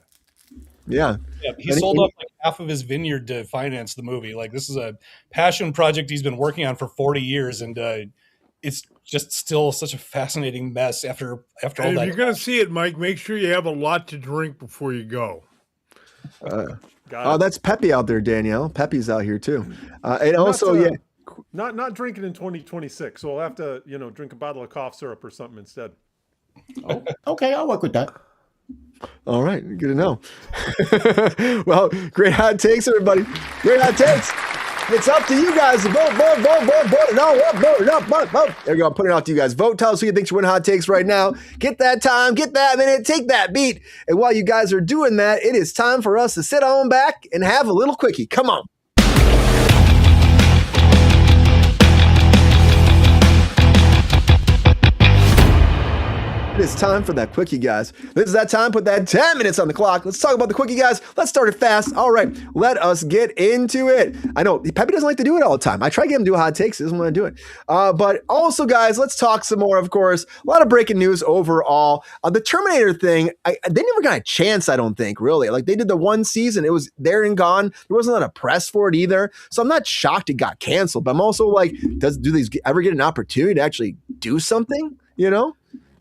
Yeah, he sold off like half of his vineyard to finance the movie. Like, this is a passion project he's been working on for 40 years, and it's just still such a fascinating mess after all And that. if you're gonna see it, Mike, make sure you have a lot to drink before you go. That's Pepe out there, Danielle. Pepe's out here too, and also not drinking in 2026. So I'll have to drink a bottle of cough syrup or something instead. Oh, okay, I'll work with that. All right, good to know. Well, great hot takes, everybody. Great hot takes. It's up to you guys to vote it all up, vote. There you go. I'm putting it out to you guys. Vote. Tell us who you think should win hot takes right now. Get that time, get that minute, take that beat. And while you guys are doing that, it is time for us to sit on back and have a little quickie. Come on. It's time for that quickie, guys. This is that time. Put that 10 minutes on the clock. Let's talk about the quickie, guys. Let's start it fast. All right, let us get into it. I know Pepe doesn't like to do it all the time. I try to get him to do hot takes. He doesn't want to do it. But also, guys, let's talk some more, of course. A lot of breaking news overall. The Terminator thing, they never got a chance, I don't think, really. Like, they did the one season. It was there and gone. There wasn't a lot of press for it either. So I'm not shocked it got canceled. But I'm also like, do these ever get an opportunity to actually do something,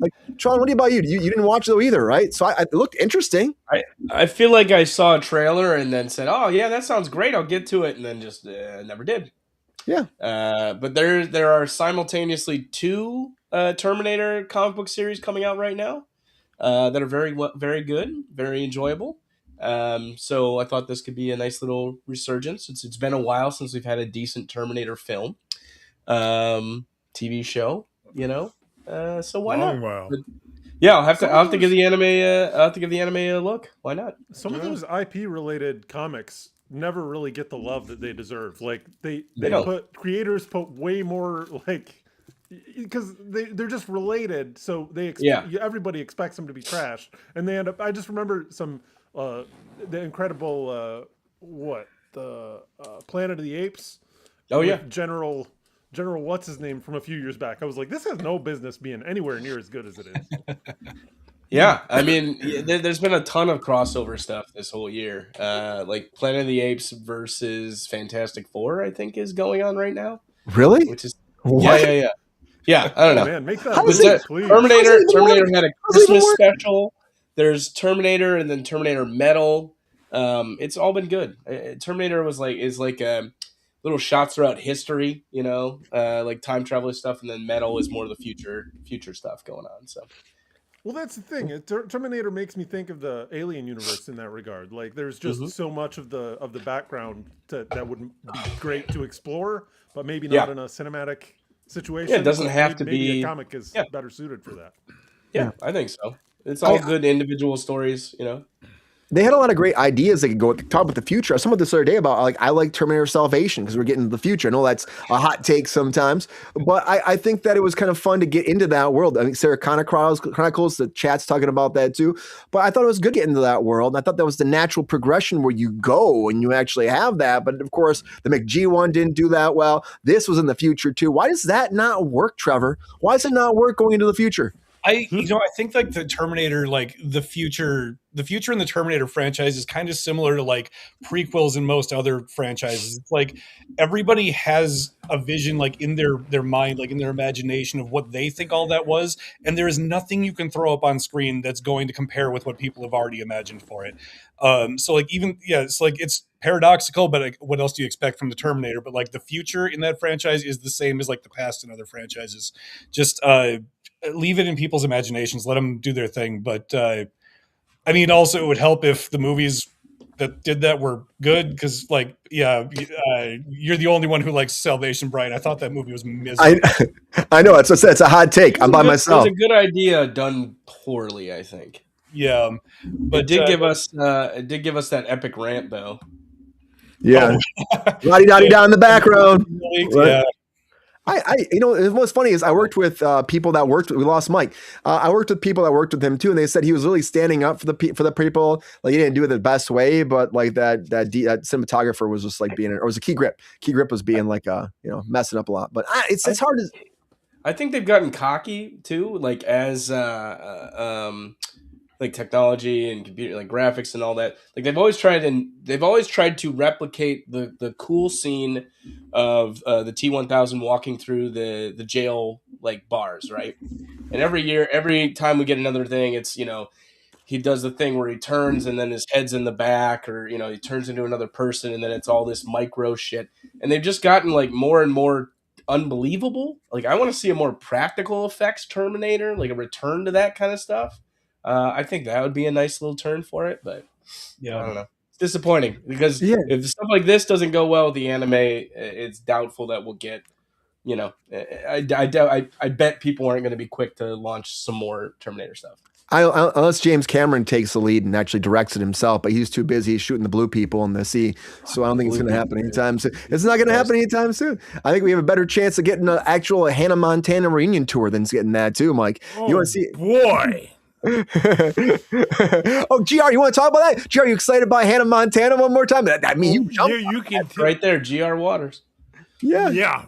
Like, Sean, what about you? You didn't watch though either, right? So it looked interesting. I feel like I saw a trailer and then said, "Oh yeah, that sounds great. I'll get to it," and then just never did. Yeah. But there are simultaneously two Terminator comic book series coming out right now that are very good, very enjoyable. So I thought this could be a nice little resurgence. It's been a while since we've had a decent Terminator film, TV show. So why not? Wow. Yeah, I'll have to give the anime. I'll have to give the anime a look. Why not? Some of those IP related comics never really get the love that they deserve. Like they creators put way more because they're just related, so everybody expects them to be trash, and they end up. I just remember some the incredible Planet of the Apes. Oh yeah, General what's his name from a few years back. I was like, this has no business being anywhere near as good as it is. Yeah, I mean, there's been a ton of crossover stuff this whole year. Like Planet of the Apes versus Fantastic Four, I think, is going on right now. Really? Which is yeah. I don't know. Man, make that Terminator had a Christmas special. There's Terminator and then Terminator Metal. It's all been good. Terminator is like little shots throughout history, like time traveler stuff, and then Metal is more of the future stuff going on. So, well, that's the thing. Terminator makes me think of the Alien universe in that regard. Like, there's just so much of the background that would be great to explore, but maybe not in a cinematic situation. Yeah, it doesn't have to maybe be. A comic is better suited for that. Yeah, I think so. It's all good individual stories, They had a lot of great ideas they could go talk about the future. I was talking about this other day about I like Terminator Salvation because we're getting to the future. I know that's a hot take sometimes, but I think that it was kind of fun to get into that world. I think Sarah Connor Chronicles, the chat's talking about that too. But I thought it was good getting into that world. And I thought that was the natural progression where you go and you actually have that. But of course, the McG one didn't do that well. This was in the future too. Why does that not work, Trevor? Why does it not work going into the future? I think like the Terminator, like the future in the Terminator franchise is kind of similar to like prequels in most other franchises. It's like everybody has a vision like in their mind, like in their imagination of what they think all that was, and there is nothing you can throw up on screen that's going to compare with what people have already imagined for it. So like it's like it's paradoxical, but like, what else do you expect from the Terminator? But like the future in that franchise is the same as like the past in other franchises. Just leave it in people's imaginations, let them do their thing. But I mean, also it would help if the movies that did that were good, because like you're the only one who likes Salvation Bright. I thought that movie was miserable. I know it's a hot take. I'm by myself. It was a good idea done poorly, I think. Yeah, but it did give us that epic rant though. Yeah, la-di-da-di down in the background. Yeah. What's funny is I worked with people that we lost Mike. I worked with people that worked with him too, and they said he was really standing up for the people. Like, he didn't do it the best way, but like that cinematographer was just like being, or it was a key grip. Key grip was being like messing up a lot. But it's hard to. I think they've gotten cocky too, like as like technology and computer, like graphics and all that. Like they've always tried to replicate the cool scene of the T-1000 walking through the jail like bars, right? And every time we get another thing, it's he does the thing where he turns and then his head's in the back, or he turns into another person, and then it's all this micro shit. And they've just gotten like more and more unbelievable. Like, I want to see a more practical effects Terminator, like a return to that kind of stuff. I think that would be a nice little turn for it, but I don't know. It's disappointing because if stuff like this doesn't go well with the anime, it's doubtful that we'll get. I bet people aren't going to be quick to launch some more Terminator stuff. Unless James Cameron takes the lead and actually directs it himself, but he's too busy shooting the blue people in the sea, so I don't think it's going to happen anytime soon. It's not going to happen anytime soon. I think we have a better chance of getting an actual Hannah Montana reunion tour than getting that too, Mike. You want to see? Boy. Oh, GR, you want to talk about that? GR, you excited about Hannah Montana one more time? I mean, you can right there, GR Waters. Yeah.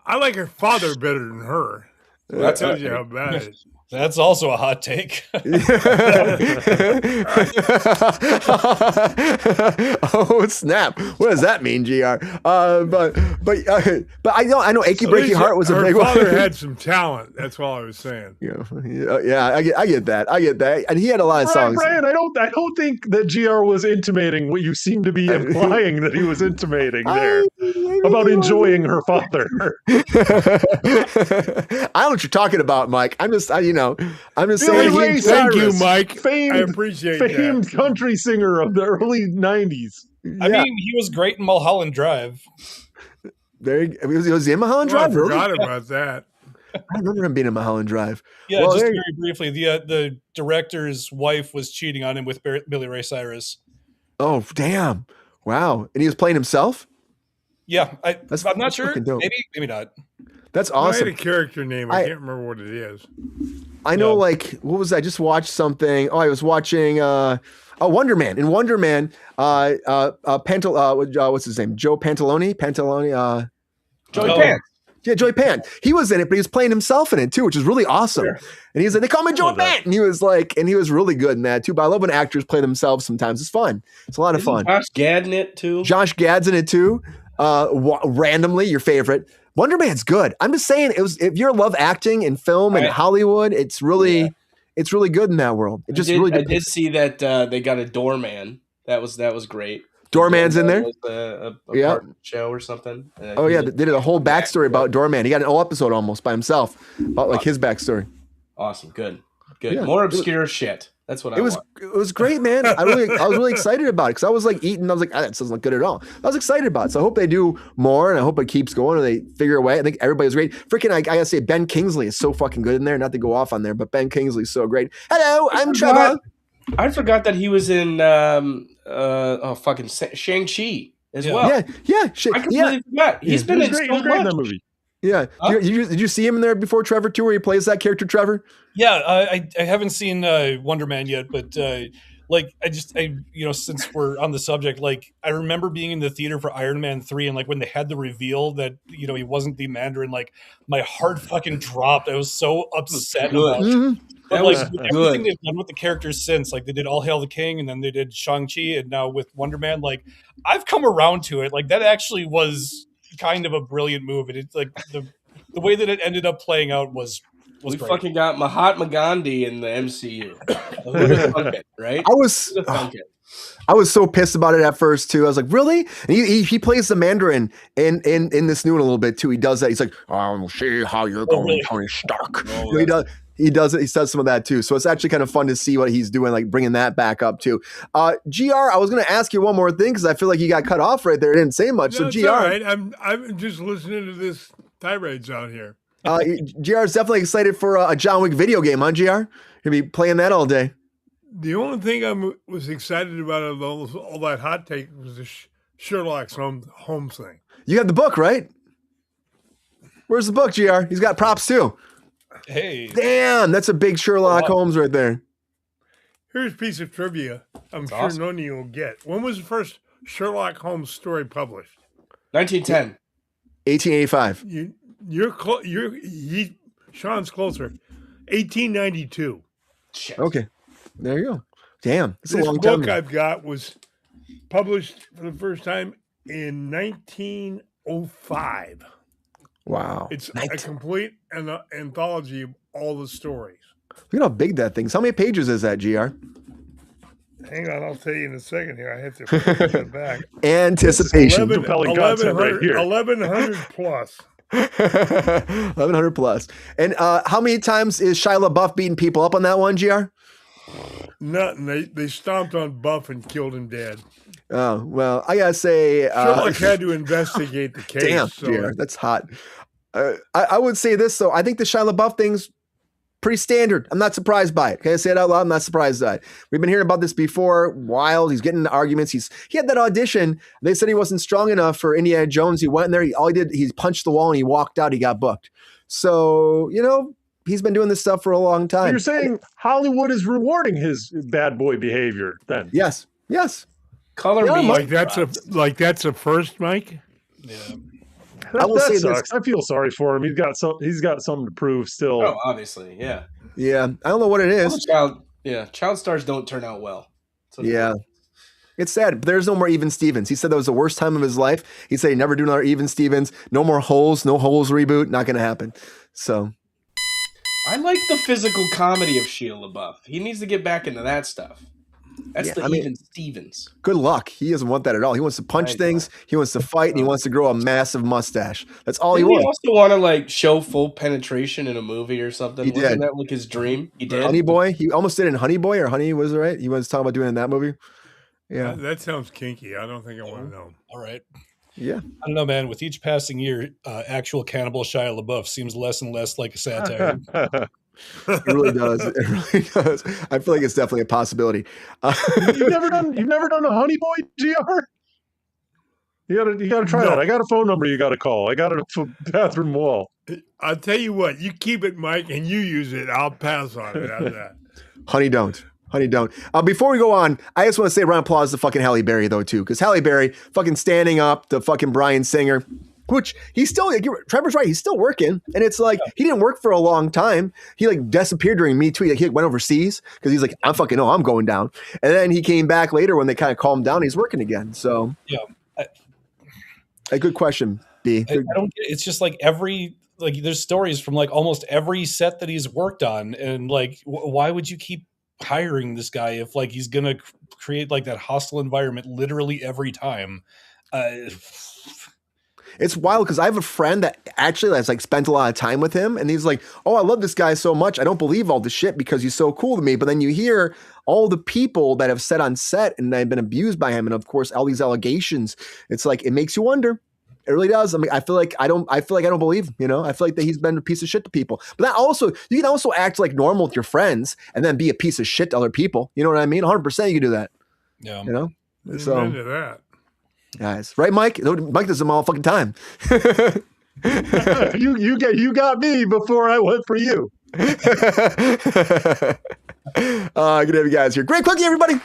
I like her father better than her. That tells you how bad it is. That's also a hot take. Oh snap! What does that mean, GR? But I know Achy Breaky Heart was a big one. Her father had some talent. That's all I was saying. I get that, and he had a lot of songs. Brian, I don't think that GR was intimating what you seem to be implying that he was intimating there about enjoying her father. I know what you're talking about, Mike. I'm just saying. Thank you, Mike. I appreciate that. Famed country singer of the early 90s. I mean, he was great in Mulholland Drive. Was he in Mulholland Drive? I forgot about that. I remember him being in Mulholland Drive. Yeah, just very briefly, the director's wife was cheating on him with Billy Ray Cyrus. Oh, damn. Wow. And he was playing himself? Yeah. I'm not sure. Maybe not. That's awesome. I had a character name. I can't remember what it is. I know, like, what was I just watched something? Oh, I was watching Wonder Man. In Wonder Man, what's his name? Joe Pantalone? Joey Pants. Yeah, Joey Pant. He was in it, but he was playing himself in it too, which is really awesome. Sure. And he's like, they call me Joey Pant. And he was really good in that too. But I love when actors play themselves sometimes. It's fun. It's a lot of fun. Josh Gad in it too. Josh Gad's in it too. Randomly, your favorite. Wonder Man's good. I'm just saying, if you love acting and film and Hollywood, it's really good in that world. It just I did see that they got a doorman. That was great. Doorman's in there. A show or something. They did a whole backstory about Doorman. He got an whole episode almost by himself about like his backstory. Awesome, good. Yeah, more obscure shit. That's what I want. It was great, man. I was really excited about it because I was like eating. I was like, that doesn't look good at all. I was excited about it. So I hope they do more, and I hope it keeps going, and they figure a way. I think everybody's great. Freaking, I gotta say, Ben Kingsley is so fucking good in there. Not to go off on there, but Ben Kingsley's so great. Hello, I'm Trevor. I forgot that he was in Shang-Chi as well. Yeah. I completely forgot. He's been in so much. In that movie. Yeah. Did you see him in there before, Trevor, too, where he plays that character, Trevor? Yeah, I haven't seen Wonder Man yet, but like since we're on the subject, like I remember being in the theater for Iron Man 3, and like when they had the reveal that he wasn't the Mandarin, like my heart fucking dropped. I was so upset about it. Mhm. But That like was with everything good. they've done with the characters since, like they did All Hail the King, and then they did Shang-Chi, and now with Wonder Man, like I've come around to it. Like that actually was kind of a brilliant move, and it's like the way that it ended up playing out was We great. fucking got Mahatma Gandhi in the MCU. Who'd have thunk it, right? I was Who'd have thunk it? I was so pissed about it at first too. I was like, really? And he plays the Mandarin in this new one a little bit too. He does that. He's like, I'll see how you're going, really? Tony Stark. Oh, You know, he does it. He says some of that too. So it's actually kind of fun to see what he's doing, like bringing that back up too. GR, I was going to ask you one more thing because I feel like you got cut off right there. It didn't say much. No, So it's GR, all right. I'm just listening to this tirades out here. GR is definitely excited for a John Wick video game, huh, GR? He'll be playing that all day. The only thing I was excited about of all that hot take was the Sherlock's Holmes thing. You have the book, right? Where's the book, GR? He's got props too. Hey, Damn, that's a big Sherlock Holmes right there. Here's a piece of trivia I'm sure awesome. none of you will get. When was the first Sherlock Holmes story published? 1910. 1885. Sean's closer. 1892. Shit. Okay, there you go. Damn, it's a This long time. book I've got was published for the first time in 1905. Wow. It's a complete anthology of all the stories. Look at how big that thing is. How many pages is that, GR? Hang on, I'll tell you in a second here. I have to put it back. Anticipation. compelling content right here. 1,100 plus. 1,100 plus. And how many times is Shia LaBeouf beating people up on that one, GR? Nothing. They stomped on Buff and killed him dead. Oh, well, I gotta say, Sherlock had to investigate the case. damn, so GR, that's hot. I would say this though. I think the Shia LaBeouf thing's pretty standard. I'm not surprised by it. Can I say it out loud? I'm not surprised by it. We've been hearing about this before. Wild. He's getting into arguments. He had that audition. They said he wasn't strong enough for Indiana Jones. He went in there. All he did, he punched the wall and he walked out. He got booked. So, he's been doing this stuff for a long time. You're saying Hollywood is rewarding his bad boy behavior then? Yes. Color me. like that's a first, Mike. Yeah. I will say this. sucks. I feel sorry for him. He's got something to prove still. Oh, obviously, yeah. Yeah. I don't know what it is. Child stars don't turn out well. Yeah. It's sad, but there's no more Even Stevens. He said that was the worst time of his life. He said he'd never do another Even Stevens. No more Holes, no Holes reboot. Not going to happen. So. I like the physical comedy of Shia LaBeouf. He needs to get back into that stuff. That's Even Stevens. Good luck. He doesn't want that at all. He wants to punch things. He wants to fight, and he wants to grow a massive mustache. That's all he Didn't wants. He also want to show full penetration in a movie or something. He Wasn't did. that his dream? He did. Honey Boy. He almost did in Honey Boy or Honey, was it right? He was talking about doing it in that movie. Yeah. That sounds kinky. I don't think I want to know. All right. Yeah. I don't know, man. With each passing year, actual cannibal Shia LaBeouf seems less and less like a satire. It really does. It really does. I feel like it's definitely a possibility. You've never done a Honey Boy, GR? You gotta try that. I got a phone number you gotta call. I got it on the bathroom wall. I'll tell you what. You keep it, Mike, and you use it. I'll pass on it. How's that? Honey, don't. Before we go on, I just want to say round of applause to fucking Halle Berry, though, too. Because Halle Berry fucking standing up to fucking Bryan Singer, which he's still, Trevor's right, he's still working. And it's like, he didn't work for a long time. He disappeared during Me Too. He went overseas because he's like, I'm going down. And then he came back later when they kind of calmed down. He's working again. So, Yeah. a good question, B. I don't get it. It's just there's stories from almost every set that he's worked on. And why would you keep hiring this guy if he's going to create that hostile environment literally every time? It's wild because I have a friend that actually has spent a lot of time with him, and he's like, oh, I love this guy so much. I don't believe all the shit because he's so cool to me. But then you hear all the people that have said on set and they've been abused by him. And of course, all these allegations, it's it makes you wonder. It really does. I mean, I feel like I don't believe, I feel like that he's been a piece of shit to people. But that also, you can also act normal with your friends and then be a piece of shit to other people. You know what I mean? 100% you can do that. Yeah. So Into that. guys, right, Mike? Mike does them all fucking time. You got me before I went for you. Good to have you guys here. Great cookie, everybody.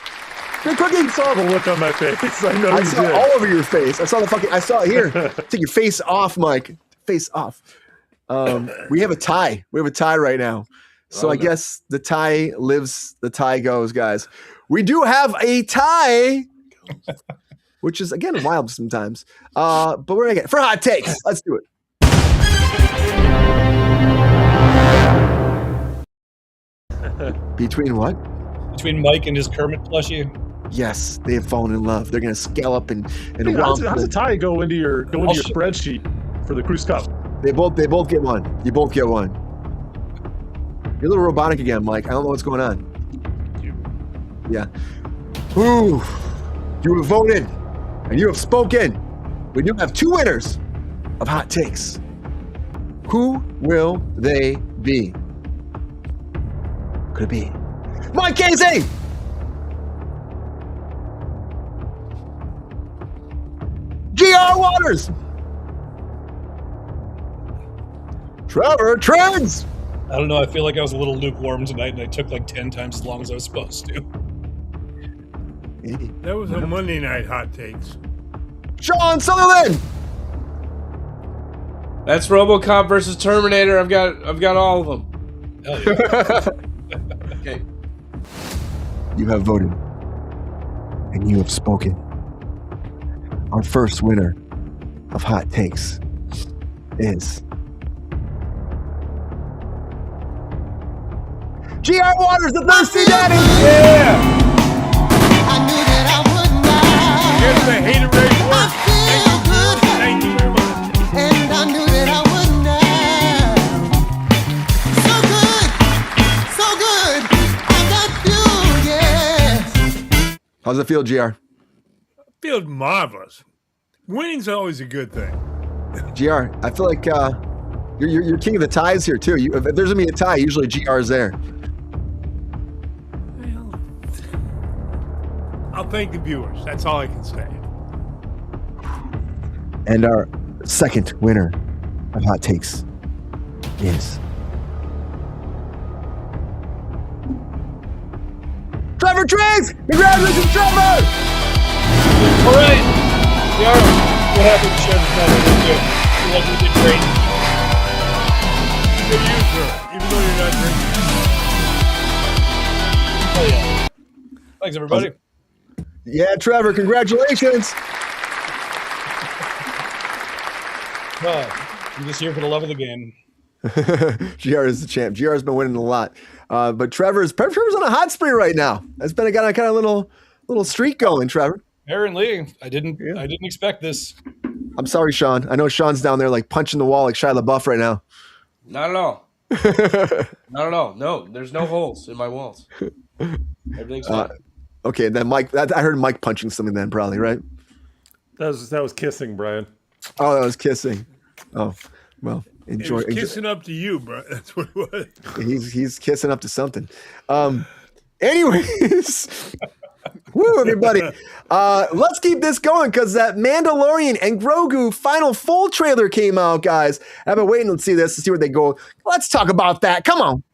Good cooking. I saw the look on my face. I know I you saw did. all over your face. I saw it here. Take your face off, Mike. Face off. We have a tie. We have a tie right now. So I guess the tie lives, the tie goes, guys. We do have a tie, which is, again, wild sometimes. But we're going to get for hot takes. Let's do it. Between what? Between Mike and his Kermit plushie. Yes, they have fallen in love. They're going to scallop and How's romp. a tie go into your spreadsheet for the Kruse Cup? They both get one. You both get one. You're a little robotic again, Mike. I don't know what's going on. Yeah. Ooh, you have voted and you have spoken. We do have two winners of hot takes. Who will they be? Could it be Mike Casey? GR Waters? Trevor Trends? I don't know. I feel like I was a little lukewarm tonight, and I took like 10 times as long as I was supposed to. That was a Monday night hot takes. Sean Sutherland. That's RoboCop versus Terminator. I've got all of them. Hell yeah. Okay. You have voted, and you have spoken. Our first winner of hot takes is GR Waters, the Thirsty Daddy. Yeah! Here's the hater race work. Thank you very much. And I knew that I would not. So good, I got you, yes. How's it feel, GR? Feels marvelous. Winning's always a good thing. GR, I feel like you're king of the ties here too. If there's gonna be a tie, usually GR's there. Well, I'll thank the viewers. That's all I can say. And our second winner of hot takes is Trevor Triggs. Congratulations, Trevor! All right. Yara, what happened to Sheriff Tonight? I didn't do. I feel like we did great. Good you, sir, even though you're not drinking. Oh, yeah. Thanks, everybody. Yeah, Trevor, congratulations. I'm just here for the love of the game. GR is the champ. GR's been winning a lot. But Trevor's on a hot spree right now. That's been a kind of little streak going, Trevor. Apparently, I didn't expect this. I'm sorry, Sean. I know Sean's down there like punching the wall like Shia LaBeouf right now. Not at all. Not at all. No, there's no holes in my walls. Everything's fine. Okay, then Mike. I heard Mike punching something then, probably, right? That was kissing, Brian. Oh, that was kissing. Oh, well, enjoy. He was kissing up to you, bro. That's what it was. He's kissing up to something. Anyways, woo, everybody. Let's keep this going because that Mandalorian and Grogu final full trailer came out, guys. I've been waiting to see this to see where they go. Let's talk about that. Come on.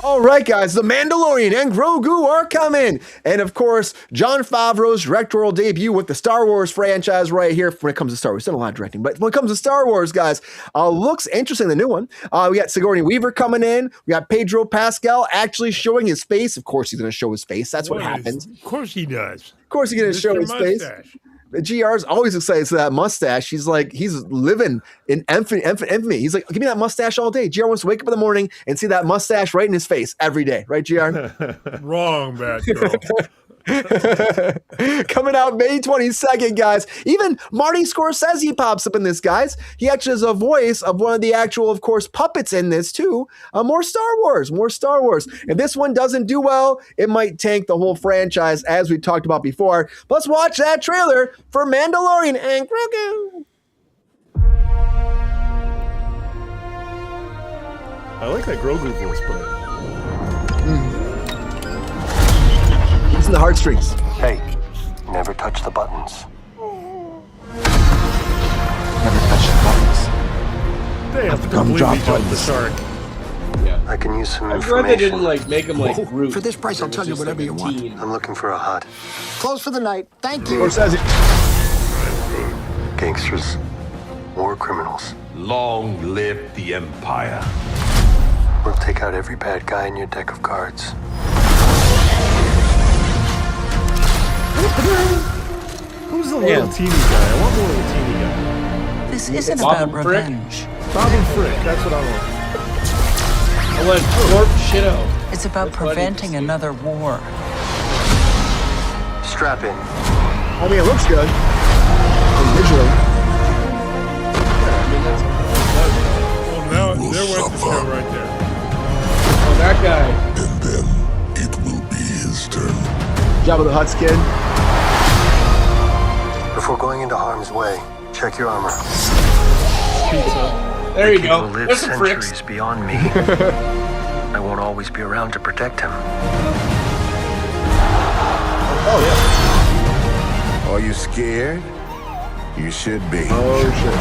All right, guys, The Mandalorian and Grogu are coming. And, of course, Jon Favreau's directorial debut with the Star Wars franchise right here when it comes to Star Wars. He's done a lot of directing, but when it comes to Star Wars, guys, looks interesting, the new one. We got Sigourney Weaver coming in. We got Pedro Pascal actually showing his face. Of course, he's going to show his face. That's what happens. Of course he does. Of course, he's going to show his face. GR's always excited to that mustache. He's living in infamy. He's like, give me that mustache all day. GR wants to wake up in the morning and see that mustache right in his face every day. Right, GR? Wrong, bad girl. Coming out May 22nd, guys. Even Marty Scorsese pops up in this, guys. He actually has a voice of one of the actual, of course, puppets in this, too. More Star Wars. If this one doesn't do well, it might tank the whole franchise, as we talked about before. But let's watch that trailer for Mandalorian and Grogu. I like that Grogu voice, Brian. It's in the heartstrings. Hey, never touch the buttons. They have to Gum completely drop jump the buttons. shark. Yeah. I can use some I'm information. glad they didn't like make him like Groot. For this price, I'll It was tell you just whatever like you a want. teen. I'm looking for a HUD. Close for the night. Thank you. Or says it. Gangsters. War criminals. Long live the Empire. We'll take out every bad guy in your deck of cards. Who's the little teeny guy? I want the little teeny guy. This isn't Bob about and Frick? revenge. Bob and Frick, that's what I want. I went Corp Shitto. It's about preventing another war. Strap in. I mean, it looks good. Visually. Well, now there went the show right there. Oh, that guy. And then it will be his turn. Jabba the Hutt's kid. Before going into harm's way, check your armor. There you People go. live There's some centuries fricks. beyond me. I won't always be around to protect him. Oh, yeah. Are you scared? You should be. Oh, shit.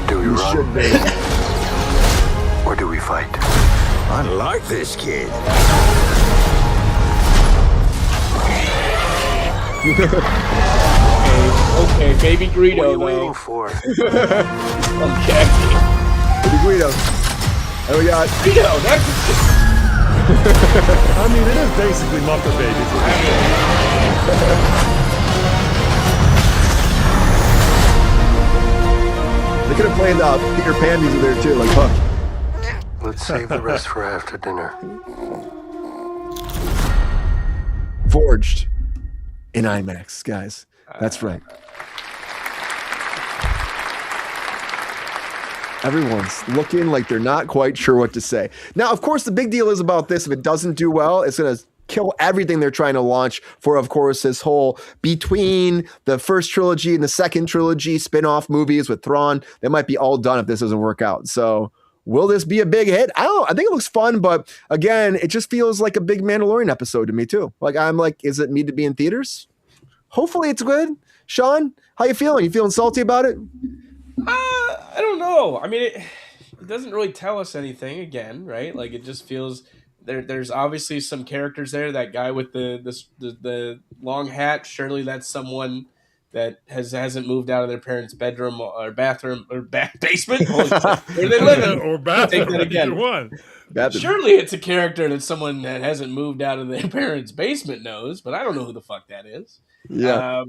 Do we You run? should be. Or do we fight? I like this kid. Okay, baby Greedo, What are you though. waiting for? Okay. Baby Guido. And we got. Greedo, that's I mean, it is basically Muppet Babies. They could have played Peter Pan music there too, like Hook. Let's save the rest for after dinner. Forged in IMAX, guys. That's right. Everyone's looking like they're not quite sure what to say. Now, of course, the big deal is about this. If it doesn't do well, it's going to kill everything they're trying to launch for, of course, this whole between the first trilogy and the second trilogy spin-off movies with Thrawn. They might be all done if this doesn't work out. So will this be a big hit? I don't know. I think it looks fun, but again, it just feels like a big Mandalorian episode to me too. Like, I'm like, is it need to be in theaters? Hopefully it's good. Sean, how you feeling? You feeling salty about it? I don't know. I mean, it doesn't really tell us anything again, right? Like, it just feels there's obviously some characters there. That guy with the long hat, surely that's someone that hasn't moved out of their parents' bedroom or bathroom or basement. Where they live Or bathroom. Take that again. Either one. Surely it's a character that someone that hasn't moved out of their parents' basement knows, but I don't know who the fuck that is. Yeah.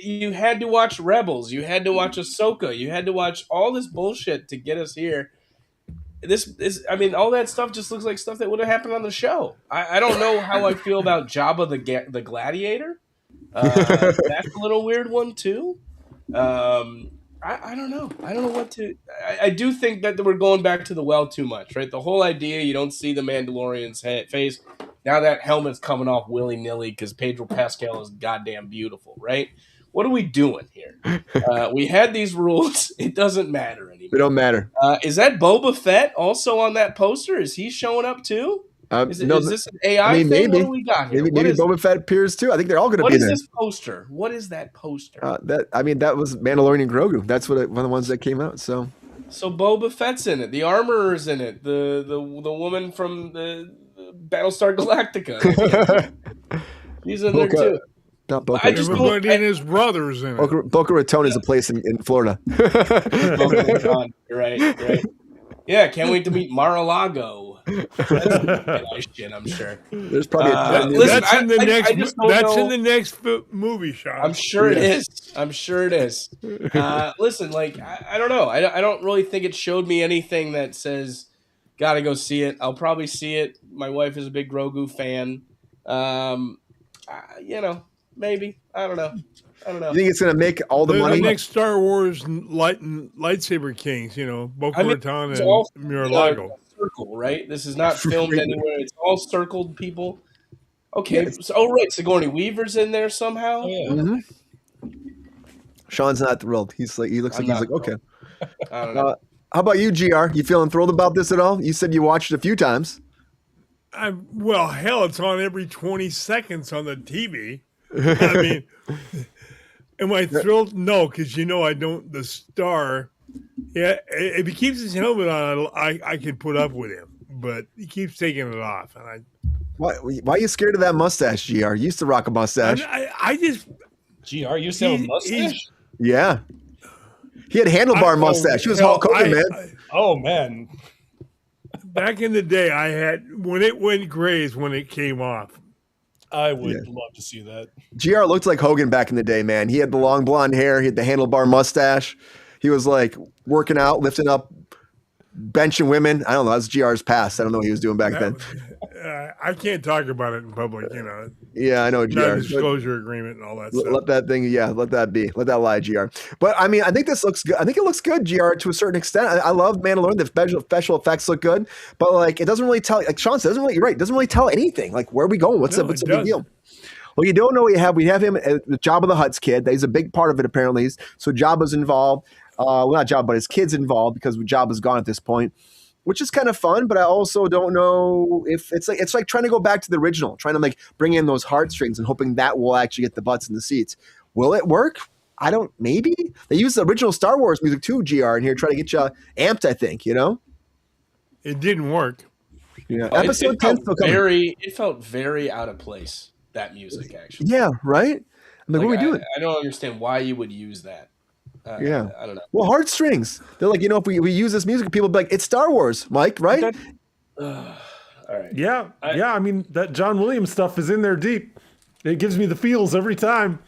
You had to watch Rebels. You had to watch Ahsoka. You had to watch all this bullshit to get us here. I mean, all that stuff just looks like stuff that would have happened on the show. I don't know how I feel about Jabba the Gladiator. That's a little weird one too. I don't know. I don't know what to. I do think that we're going back to the well too much, right? The whole idea you don't see the Mandalorian's face. Now that helmet's coming off willy-nilly because Pedro Pascal is goddamn beautiful, right? What are we doing here? We had these rules. It doesn't matter anymore. They don't matter. Is that Boba Fett also on that poster? Is he showing up too? Is this an AI thing? Maybe. What do we got here? Maybe Boba Fett appears too. I think they're all going to be there. What is this poster? What is that poster? That was Mandalorian Grogu. That's one of the ones that came out. So Boba Fett's in it. The Armorer's in it. The woman from the Battlestar Galactica. She's in there too. Not Boca. Everybody and his brothers in it. Boca Raton is a place in Florida. Boca Raton. You're right. Yeah, can't wait to meet Mar-a-Lago. That's shit, I'm sure. There's probably that's in the next movie shot. I'm sure it is. Listen, like I don't know. I don't really think it showed me anything that says gotta go see it. I'll probably see it. My wife is a big Grogu fan. Maybe. I don't know. You think it's going to make all the money? The next Star Wars lightsaber kings, Boca Raton and Mar-a-Lago. Circle, right? This is not filmed anywhere. It's all circled people. Okay. Sigourney Weaver's in there somehow. Yeah. Mm-hmm. Sean's not thrilled. He looks like he's like, okay. I don't know. How about you, GR? You feeling thrilled about this at all? You said you watched it a few times. Well, hell, it's on every 20 seconds on the TV. I mean, am I thrilled? No, because I don't. The star Yeah, if he keeps his helmet on, I can put up with him, but he keeps taking it off, and Why are you scared of that mustache, GR? You used to rock a mustache. I just GR used to have a mustache? Yeah. He had handlebar mustache. He was Hulk Hogan, man. Oh, man. Back in the day, I had, when it went gray when it came off. I would love to see that. GR looked like Hogan back in the day, man. He had the long blonde hair. He had the handlebar mustache. He was like working out, lifting up, benching women. I don't know. That's GR's past. I don't know what he was doing back then. I can't talk about it in public, you know. Yeah, I know, GR. Non-disclosure agreement and all that stuff. Let that thing, let that be. Let that lie, GR. But I mean, I think this looks good. I think it looks good, GR, to a certain extent. I love Mandalorian. The special effects look good, but like it doesn't really tell. Like Sean said, you're right. It doesn't really tell anything. Like where are we going? What's the big deal? Well, you don't know what you have. We have him, Jabba the Hutt's kid. He's a big part of it, apparently. So Jabba's involved. Well, not Jabba, but his kid's involved because Jabba's gone at this point, which is kind of fun. But I also don't know if it's like trying to go back to the original, trying to like bring in those heartstrings and hoping that will actually get the butts in the seats. Will it work? I don't. Maybe they use the original Star Wars music too, GR, in here, trying to get you amped. I think it didn't work. Yeah, episode 10 still coming. It felt very out of place. That music, actually. Yeah, right. I'm like, what are we doing? I don't understand why you would use that. I don't know. Well, heartstrings. They're like, if we use this music, people be like, it's Star Wars, Mike, right? All right. Yeah. I mean, that John Williams stuff is in there deep. It gives me the feels every time.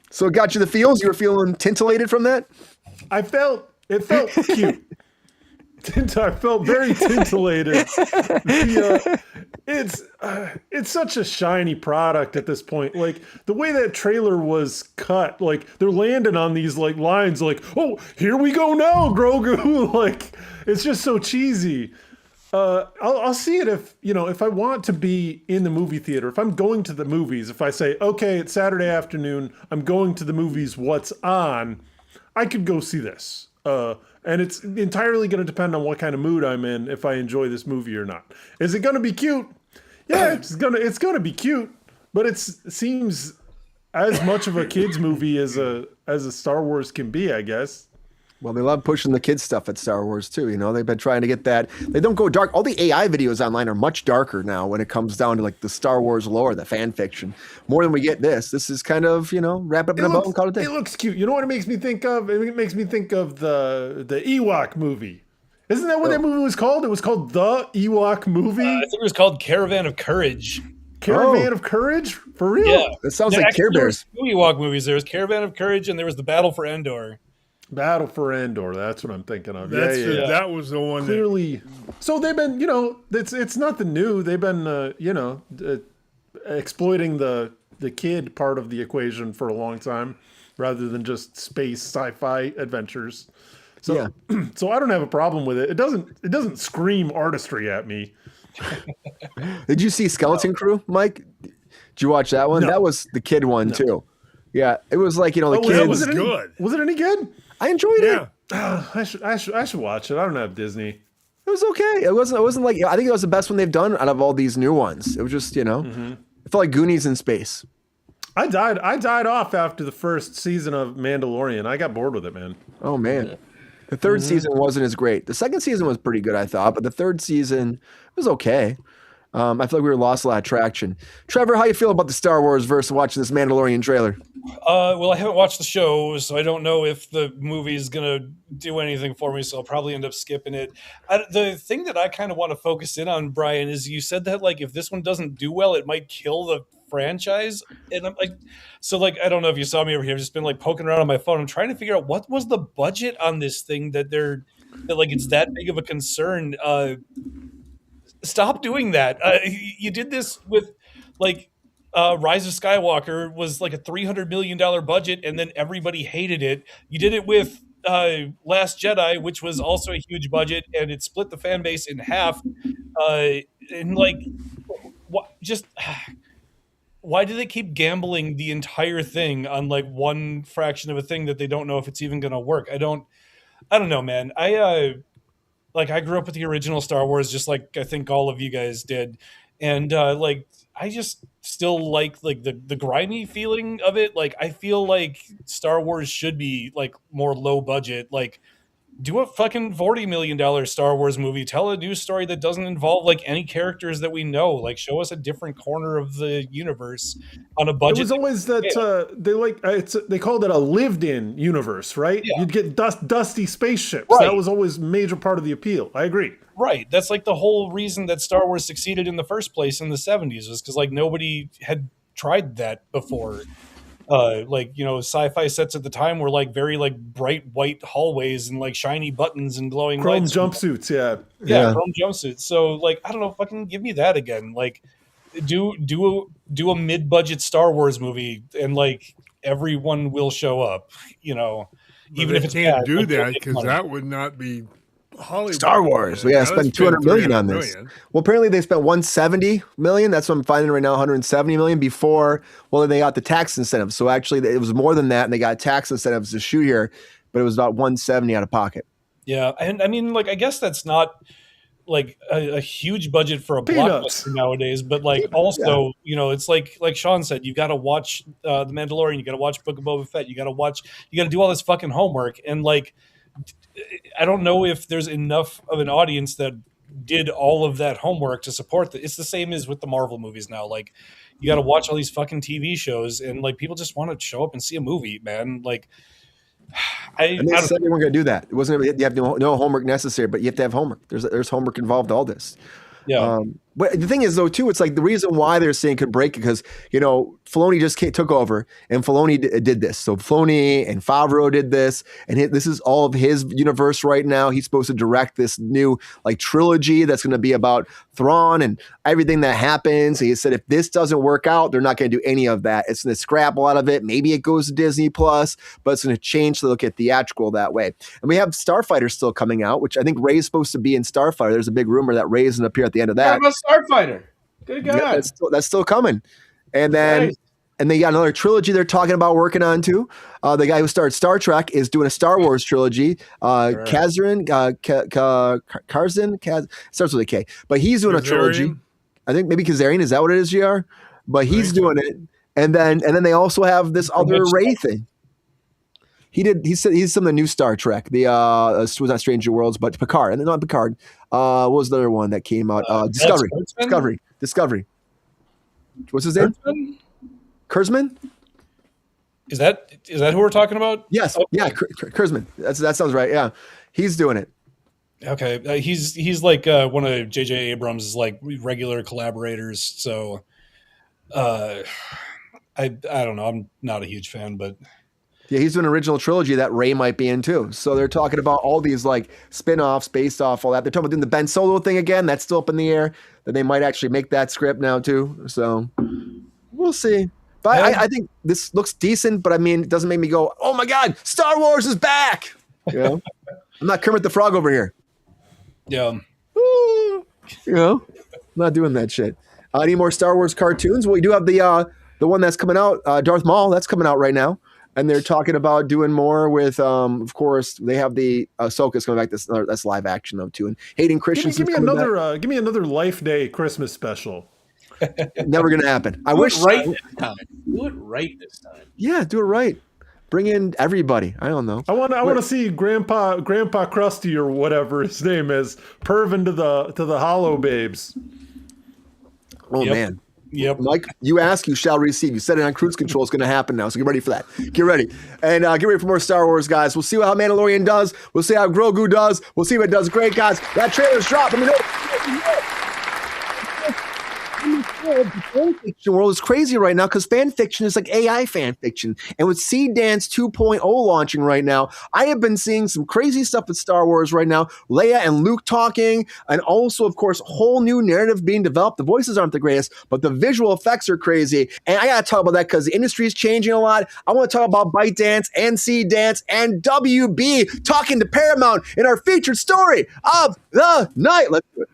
So it got you the feels? You were feeling tintillated from that? It felt cute. I felt very tintillated. It's such a shiny product at this point. Like the way that trailer was cut, like they're landing on these like lines, like, oh, here we go now, Grogu. Like it's just so cheesy. I'll see it if I want to be in the movie theater. If I'm going to the movies, if I say, okay, it's Saturday afternoon, I'm going to the movies. What's on? I could go see this. And it's entirely going to depend on what kind of mood I'm in if I enjoy this movie or not. Is it going to be cute? Yeah, it's gonna be cute, but it seems as much of a kids movie as a Star Wars can be, I guess. Well, they love pushing the kids stuff at Star Wars too. They've been trying to get that. They don't go dark. All the AI videos online are much darker now when it comes down to like the Star Wars lore, the fan fiction. More than we get this. This is kind of wrap up in a bow and call it a day. It looks cute. You know what it makes me think of? It makes me think of the Ewok movie. Isn't that what that movie was called? It was called The Ewok Movie? I think it was called Caravan of Courage. Caravan of Courage? For real? Yeah. That sounds like Care Bears. There were two Ewok movies. There was Caravan of Courage and there was The Battle for Endor. Battle for Endor. That's what I'm thinking of. That was the one. Clearly. So they've been, it's nothing new. They've been, exploiting the kid part of the equation for a long time rather than just space sci-fi adventures. So, so I don't have a problem with it. It doesn't scream artistry at me. Did you see Skeleton Crew, Mike? Did you watch that one? No. That was the kid one too. Yeah, it was like the kids. Was it good? Was it any good? I enjoyed it. I should watch it. I don't have Disney. It was okay. It wasn't like I think it was the best one they've done out of all these new ones. It was just it felt like Goonies in space. I died off after the first season of Mandalorian. I got bored with it, man. Oh man. The third season wasn't as great. The second season was pretty good, I thought, but the third season was okay. I feel like we were lost a lot of traction. Trevor, how you feel about the Star Wars versus watching this Mandalorian trailer? Well, I haven't watched the show, so I don't know if the movie is going to do anything for me, so I'll probably end up skipping it. The thing that I kind of want to focus in on, Brian, is you said that if this one doesn't do well, it might kill the franchise. And I'm like, I don't know if you saw me over here. I've just been poking around on my phone. I'm trying to figure out what was the budget on this thing that it's that big of a concern. Stop doing that. You did this with Rise of Skywalker was a $300 million budget, and then everybody hated it. You did it with Last Jedi, which was also a huge budget, and it split the fan base in half. Why do they keep gambling the entire thing on one fraction of a thing that they don't know if it's even going to work? I don't know, man. I grew up with the original Star Wars, just like I think all of you guys did. And I just still like the grimy feeling of it. I feel like Star Wars should be more low budget. do a fucking $40 million Star Wars movie. Tell a new story that doesn't involve like any characters that we know. Like show us a different corner of the universe on a budget. It was always that they called it a lived-in universe, right? Yeah. You'd get dusty spaceships. Right. That was always a major part of the appeal. I agree. Right. That's like the whole reason that Star Wars succeeded in the first place in the 70s was because like nobody had tried that before. Sci-fi sets at the time were like very like bright white hallways and like shiny buttons and glowing Chrome lights. jumpsuits, Yeah, chrome jumpsuits. So like I don't know, fucking give me that again. Like do a mid-budget Star Wars movie and like everyone will show up, But even if they it's can't bad, do like, that because that would not be Hollywood. Star Wars. We got to spend 200 million on this. Well, apparently they spent 170 million. That's what I'm finding right now. 170 million before. Well, they got the tax incentives. So actually, it was more than that, and they got tax incentives to shoot here. But it was about 170 out of pocket. Yeah, and I mean, like, I guess that's not like a huge budget for a blockbuster nowadays, but like also, it's like Sean said, you got to watch The Mandalorian, you got to watch Book of Boba Fett, you got to do all this fucking homework, and like. I don't know if there's enough of an audience that did all of that homework to support that. It's the same as with the Marvel movies now. Like, you got to watch all these fucking TV shows, and like people just want to show up and see a movie, man. Like, and they said they weren't going to do that. It wasn't. You have no homework necessary, but you have to have homework. There's homework involved in all this. Yeah. But the thing is, though, too, it's like the reason why they're saying could break it because, Filoni just took over and Filoni did this. So Filoni and Favreau did this. And this is all of his universe right now. He's supposed to direct this new trilogy that's going to be about Thrawn and everything that happens. He said if this doesn't work out, they're not going to do any of that. It's going to scrap a lot of it. Maybe it goes to Disney Plus, but it's going to change to look at theatrical that way. And we have Starfighter still coming out, which I think Rey's supposed to be in Starfighter. There's a big rumor that Rey's going to appear at the end of that. How about Starfighter? Good God. Yeah, that's still coming. And then and they got another trilogy they're talking about working on too. The guy who started Star Trek is doing a Star Wars trilogy. Karzin starts with a K, but he's doing a trilogy. I think maybe Kazarian, is that what it is, GR? But he's doing it. And then they also have this other Rey thing. He said he's some of the new Star Trek. The was not Stranger Worlds, but Picard. And then not Picard. What was the other one that came out? Discovery. What's his name? Kurzman? Is that who we're talking about? Yes. Okay. Yeah, Kurzman. That sounds right. Yeah. He's doing it. Okay. He's like one of J.J. Abrams' like regular collaborators. So I don't know. I'm not a huge fan, but yeah, he's doing an original trilogy that Rey might be in too. So they're talking about all these like spin-offs based off all that. They're talking about doing the Ben Solo thing again. That's still up in the air. That they might actually make that script now too. So we'll see. But I think this looks decent, but I mean, it doesn't make me go, oh my God, Star Wars is back. I'm not Kermit the Frog over here. Yeah. I'm not doing that shit. Any more Star Wars cartoons? Well, we do have the one that's coming out, Darth Maul, that's coming out right now. And they're talking about doing more with, of course, they have the Ahsoka's coming back. That's live action though too. And Hayden Christensen. Give me another Life Day Christmas special. Never gonna happen. I wish. Do it right this time. Yeah, do it right. Bring in everybody. I don't know. I want to see Grandpa Krusty or whatever his name is perving to the Hollow Babes. Oh man. Yep. Mike, you ask, you shall receive. You said it on Kruse Control. It's going to happen now. So get ready for that. Get ready. And get ready for more Star Wars, guys. We'll see how Mandalorian does. We'll see how Grogu does. We'll see if it does great, guys. That trailer's dropped. Let me know. The fan fiction world is crazy right now because fan fiction is like AI fan fiction. And with Seed Dance 2.0 launching right now, I have been seeing some crazy stuff with Star Wars right now. Leia and Luke talking, and also, of course, a whole new narrative being developed. The voices aren't the greatest, but the visual effects are crazy. And I got to talk about that because the industry is changing a lot. I want to talk about ByteDance and Seed Dance and WB talking to Paramount in our featured story of the night. Let's do it.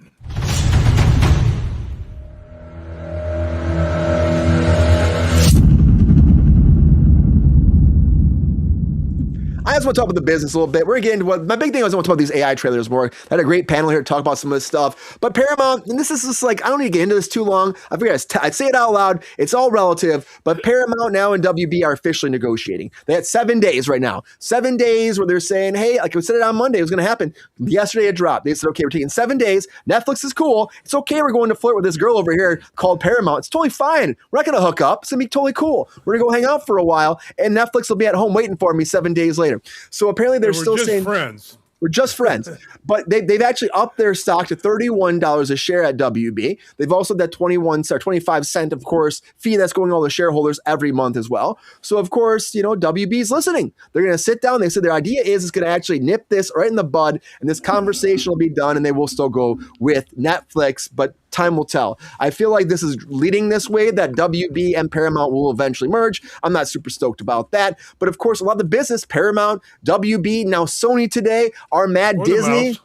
I guys want to talk about the business a little bit, we're going to get into what my big thing was I want to talk about these AI trailers more. I had a great panel here to talk about some of this stuff. But Paramount, and this is just like, I don't need to get into this too long. I figured I'd say it out loud. It's all relative. But Paramount now and WB are officially negotiating. They had 7 days right now. 7 days where they're saying, hey, like we said it on Monday, it was going to happen. Yesterday it dropped. They said, okay, we're taking 7 days. Netflix is cool. It's okay. We're going to flirt with this girl over here called Paramount. It's totally fine. We're not going to hook up. It's going to be totally cool. We're going to go hang out for a while. And Netflix will be at home waiting for me 7 days later. So apparently they're still saying friends. We're just friends. But they've actually upped their stock to $31 a share at WB. They've also that 25 cent, of course, fee that's going to all the shareholders every month as well. So, of course, WB's listening. They're going to sit down. They said their idea is it's going to actually nip this right in the bud, and this conversation will be done, and they will still go with Netflix, but time will tell. I feel like this is leading this way, that WB and Paramount will eventually merge. I'm not super stoked about that. But of course, a lot of the business, Paramount, WB, now Sony today, are mad. Disney.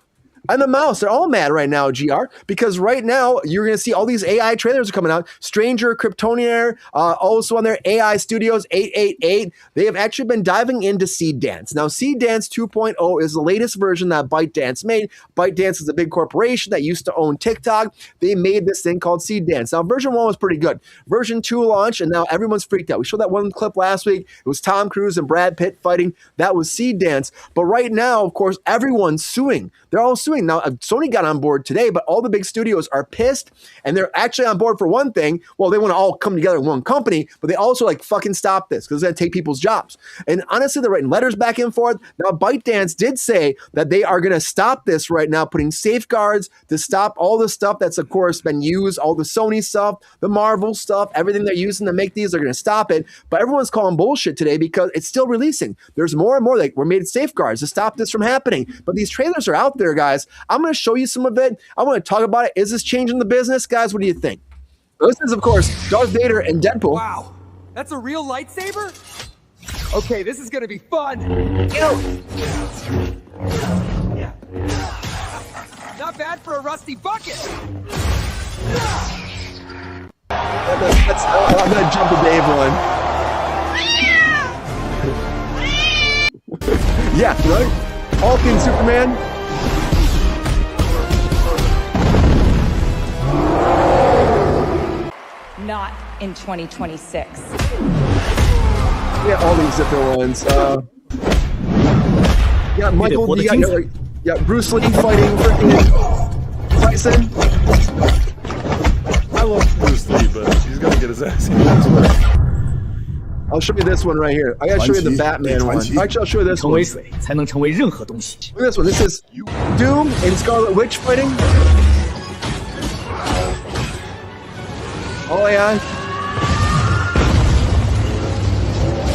And the mouse, they're all mad right now, GR, because right now you're going to see all these AI trailers are coming out. Stranger, Kryptonian, also on their AI Studios 888. They have actually been diving into Seed Dance. Now, Seed Dance 2.0 is the latest version that ByteDance made. ByteDance is a big corporation that used to own TikTok. They made this thing called Seed Dance. Now, version 1 was pretty good. Version 2 launched, and now everyone's freaked out. We showed that one clip last week. It was Tom Cruise and Brad Pitt fighting. That was Seed Dance. But right now, of course, everyone's suing. They're all suing. Now, Sony got on board today, but all the big studios are pissed, and they're actually on board for one thing. Well, they want to all come together in one company, but they also fucking stop this because it's going to take people's jobs. And honestly, they're writing letters back and forth. Now, ByteDance did say that they are going to stop this right now, putting safeguards to stop all the stuff that's, of course, been used, all the Sony stuff, the Marvel stuff, everything they're using to make these, they're going to stop it. But everyone's calling bullshit today because it's still releasing. There's more and more. We're made safeguards to stop this from happening. But these trailers are out there, guys. I'm going to show you some of it. I want to talk about it. Is this changing the business? Guys, what do you think? This is, of course, Darth Vader and Deadpool. Wow, that's a real lightsaber? Okay, this is going to be fun. Not bad for a rusty bucket. I'm going to jump the Dave one. Yeah, right? Hulk and Superman. Not in 2026. Yeah, all these different ones. Yeah, Michael, yeah, Bruce Lee fighting freaking Tyson. I love Bruce Lee, but he's gonna get his ass handed. I'll show you this one right here. I gotta show you the Batman one. Actually, I'll show you this one. Look at this one. This is Doom and Scarlet Witch fighting. Oh yeah.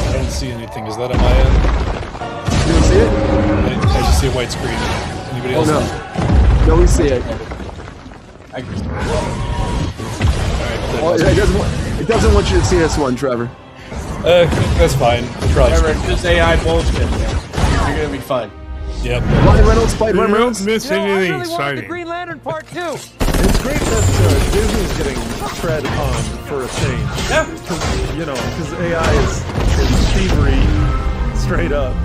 I don't see anything. Is that on my end? You don't see it? I just see a white screen. Anybody else? Oh no. No, we see it. It doesn't want you to see this one, Trevor. That's fine. Trevor, this AI bullshit, man. You're gonna be fine. Yep. Ryan Reynolds played Ryan Reynolds. Miss anything The exciting? Green Lantern Part 2. It's great that Disney's getting tread on for a change. Yeah. Because AI is thievery, straight up.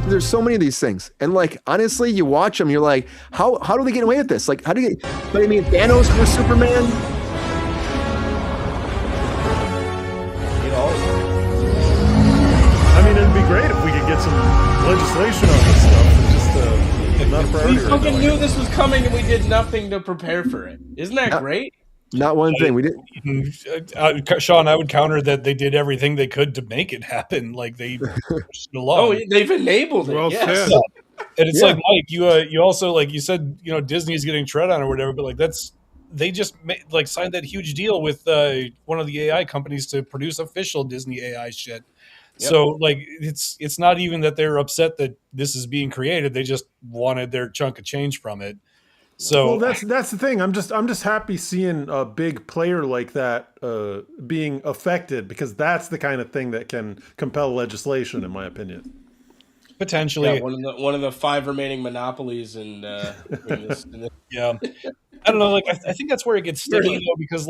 There's so many of these things, and honestly, you watch them, you're like, how do they get away with this? How do you? But I mean, Thanos for Superman. I mean, it'd be great if we could get some legislation on this stuff. It's just not a priority. We fucking knew this was coming, and we did nothing to prepare for it. Isn't that great? Not one thing we did. Sean, I would counter that they did everything they could to make it happen. They pushed it along. Oh, they've enabled it. Well yes. said. And it's like, Mike, you also, like you said, Disney's getting tread on or whatever, but they just signed that huge deal with one of the AI companies to produce official Disney AI shit. Yep. So it's not even that they're upset that this is being created. They just wanted their chunk of change from it. So that's the thing. I'm just happy seeing a big player like that being affected, because that's the kind of thing that can compel legislation, in my opinion. Potentially, one of the 5 remaining monopolies in this. Yeah, I don't know. I think that's where it gets sticky though, because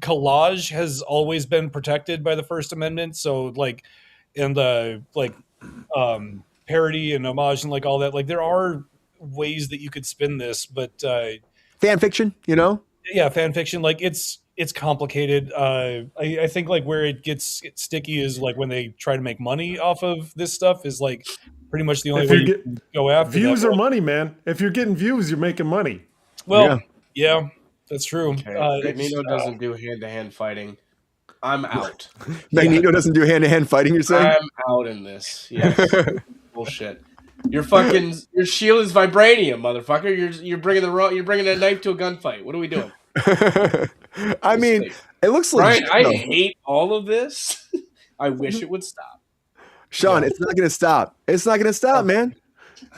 collage has always been protected by the First Amendment. So parody and homage and like all that. Like there are ways that you could spin this, but fan fiction, you know? Yeah, fan fiction. Like it's complicated. I think like where it gets sticky is like when they try to make money off of this stuff is like pretty much the only way you can go after views that. Are money, man. If you're getting views, you're making money. Well, yeah that's true. Magneto doesn't do hand-to-hand fighting. I'm out. Magneto doesn't do hand-to-hand fighting, you're saying? I'm out in this. Yes. Bullshit. Your shield is vibranium, motherfucker. You're bringing a knife to a gunfight. What are we doing? I mean, it looks like Brian, I hate all of this. I wish it would stop. Sean, it's not going to stop. It's not going to stop, man.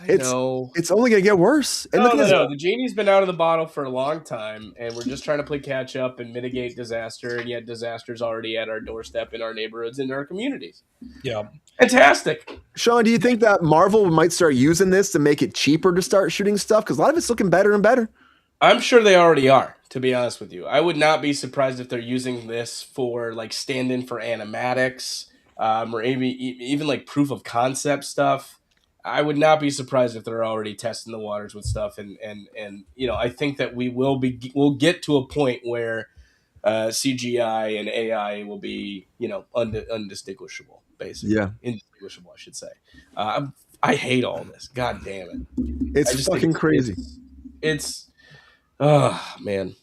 It's only going to get worse. And No. The genie's been out of the bottle for a long time, and we're just trying to play catch up and mitigate disaster, and yet disaster's already at our doorstep in our neighborhoods and our communities. Yeah. Fantastic. Sean, do you think that Marvel might start using this to make it cheaper to start shooting stuff? Because a lot of it's looking better and better. I'm sure they already are, to be honest with you. I would not be surprised if they're using this for like stand-in for animatics, or maybe even like proof of concept stuff. I would not be surprised if they're already testing the waters with stuff, and I think that we'll get to a point where CGI and AI will be undistinguishable, basically. Yeah, indistinguishable, I should say. I hate all this. God damn it! It's fucking crazy. It's man.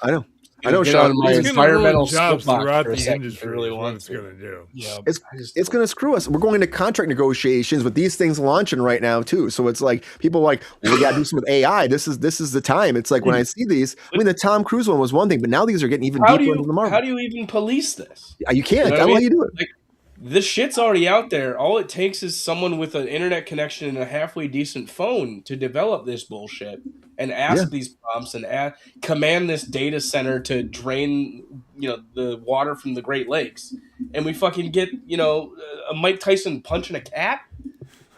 I know. I know, Sean. My environmental jobs throughout the second, industry really is what wants it's going to do. Yeah, it's going to screw us. We're going into contract negotiations with these things launching right now too. So it's like people are like, well, we got to do something with AI. This is the time. It's like when I see these. I mean, the Tom Cruise one was one thing, but now these are getting even deeper into the Marvel. How do you even police this? You can't. You know I don't know how you do it. Like, this shit's already out there. All it takes is someone with an internet connection and a halfway decent phone to develop this bullshit and ask these prompts and command this data center to drain, the water from the Great Lakes, and we fucking get, a Mike Tyson punching a cat.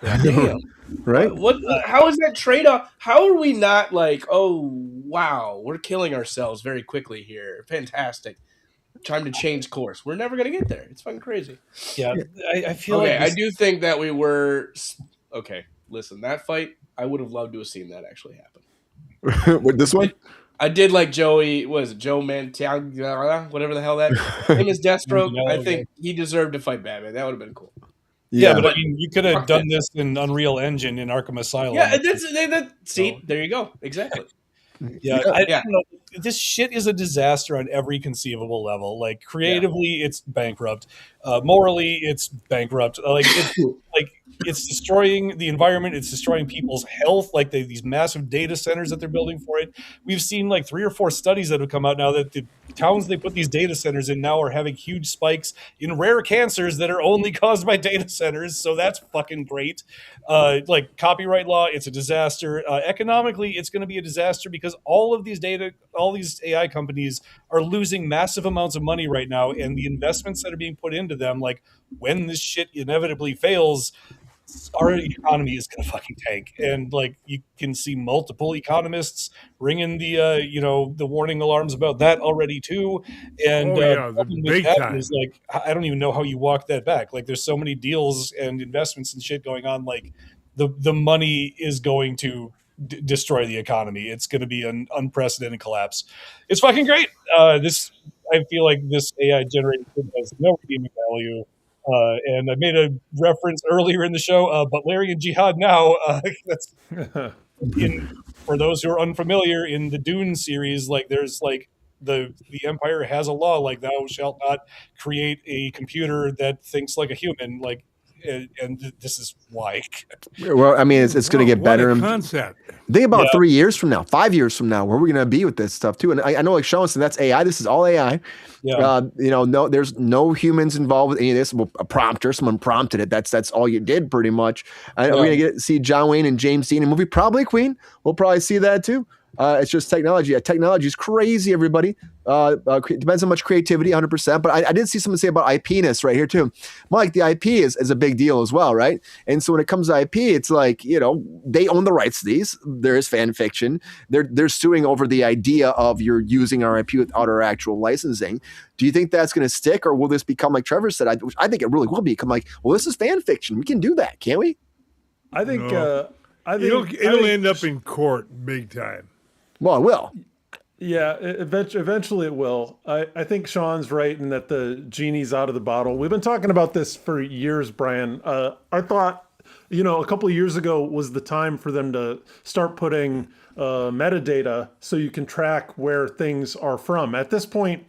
Damn. Right? How is that trade-off? How are we not like, oh wow, we're killing ourselves very quickly here? Fantastic. Time to change course. We're never going to get there. It's fucking crazy. Yeah, I feel like I do think that we were okay. Listen, that fight, I would have loved to have seen that actually happen. With this one, I did like Joey. Was it Joe Mantegna? Whatever the hell that name is. Deathstroke. I think he deserved to fight Batman. That would have been cool. Yeah, but I mean, you could have done this in Unreal Engine in Arkham Asylum. Yeah, there you go. Exactly. Yeah, I don't know. This shit is a disaster on every conceivable level. Like creatively, it's bankrupt. Morally, it's bankrupt. It's destroying the environment. It's destroying people's health. Like these massive data centers that they're building for it. We've seen like 3 or 4 studies that have come out now that the towns they put these data centers in now are having huge spikes in rare cancers that are only caused by data centers. So that's fucking great. Like copyright law, it's a disaster. Economically, it's going to be a disaster because all these AI companies are losing massive amounts of money right now, and the investments that are being put into them, like when this shit inevitably fails, our economy is going to fucking tank. And like you can see multiple economists ringing the warning alarms about that already too. And the big time is like I don't even know how you walk that back. Like there's so many deals and investments and shit going on. Like the money is going to destroy the economy. It's going to be an unprecedented collapse. It's fucking great. I feel like this AI generated has no redeeming value. And I made a reference earlier in the show, but Larry and Jihad now, that's for those who are unfamiliar in the Dune series, like there's like the Empire has a law like thou shalt not create a computer that thinks like a human, like, and this is why. Well, I mean, it's going to get better. What a concept. Think about 3 years from now, 5 years from now, where we're going to be with this stuff too. And I know, like Sean said, that's AI. This is all AI. Yeah. No, there's no humans involved with any of this. Well, a prompter, someone prompted it. That's all you did, pretty much. We're going to see John Wayne and James Dean in a movie, probably Queen. We'll probably see that too. It's just technology. Technology is crazy, everybody. Depends on much creativity, 100%. But I did see someone say about IP-ness right here too. Mike, the IP is a big deal as well, right? And so when it comes to IP, it's like, they own the rights to these. There is fan fiction. They're suing over the idea of you're using our IP without our actual licensing. Do you think that's going to stick, or will this become like Trevor said? I think it really will become like, well, this is fan fiction. We can do that, can't we? I think No. It'll end up in court big time. Well, it will. Yeah, eventually it will. I think Sean's right in that the genie's out of the bottle. We've been talking about this for years, Brian. I thought, a couple of years ago was the time for them to start putting metadata so you can track where things are from. At this point,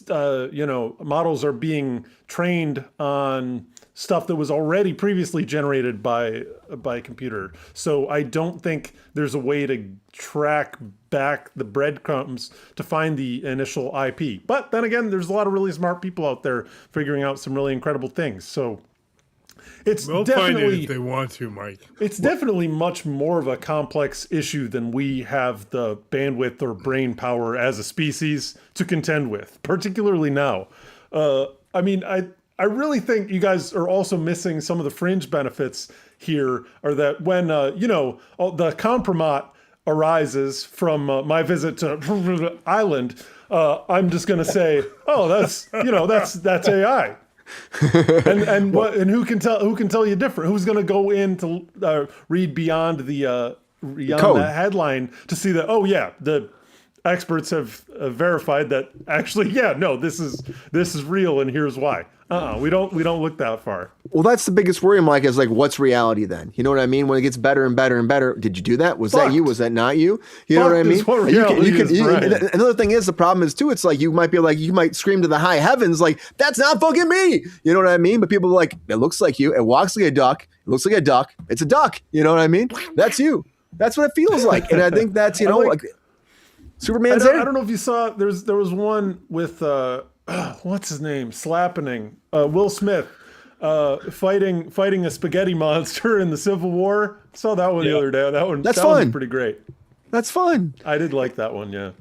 models are being trained on stuff that was already previously generated by a computer. So I don't think there's a way to track back the breadcrumbs to find the initial IP. But then again, there's a lot of really smart people out there figuring out some really incredible things. So They'll find it if they want to, Mike. It's definitely much more of a complex issue than we have the bandwidth or brain power as a species to contend with, particularly now. I really think you guys are also missing some of the fringe benefits here, are that when, the compromat arises from my visit to Island, I'm just going to say, oh, that's AI. and who can tell you different? Who's going to go in to read beyond the that headline to see that, oh yeah, the experts have verified that actually, yeah, no, this is real and here's why. We don't look that far. Well, that's the biggest worry, Mike, is like, what's reality then? You know what I mean? When it gets better and better and better, did you do that? Was that you? Was that not you? You know what I mean? Another thing is, the problem is too, it's like, you might scream to the high heavens, like, that's not fucking me. You know what I mean? But people are like, it looks like you. It walks like a duck. It looks like a duck. It's a duck. You know what I mean? That's you. That's what it feels like. And I think that's, like Superman's there. I don't know if you saw, there was one with, what's his name? Slappening. Will Smith fighting a spaghetti monster in the Civil War. Saw that one the other day. That's fun. Was pretty great. That's fun. I did like that one, yeah.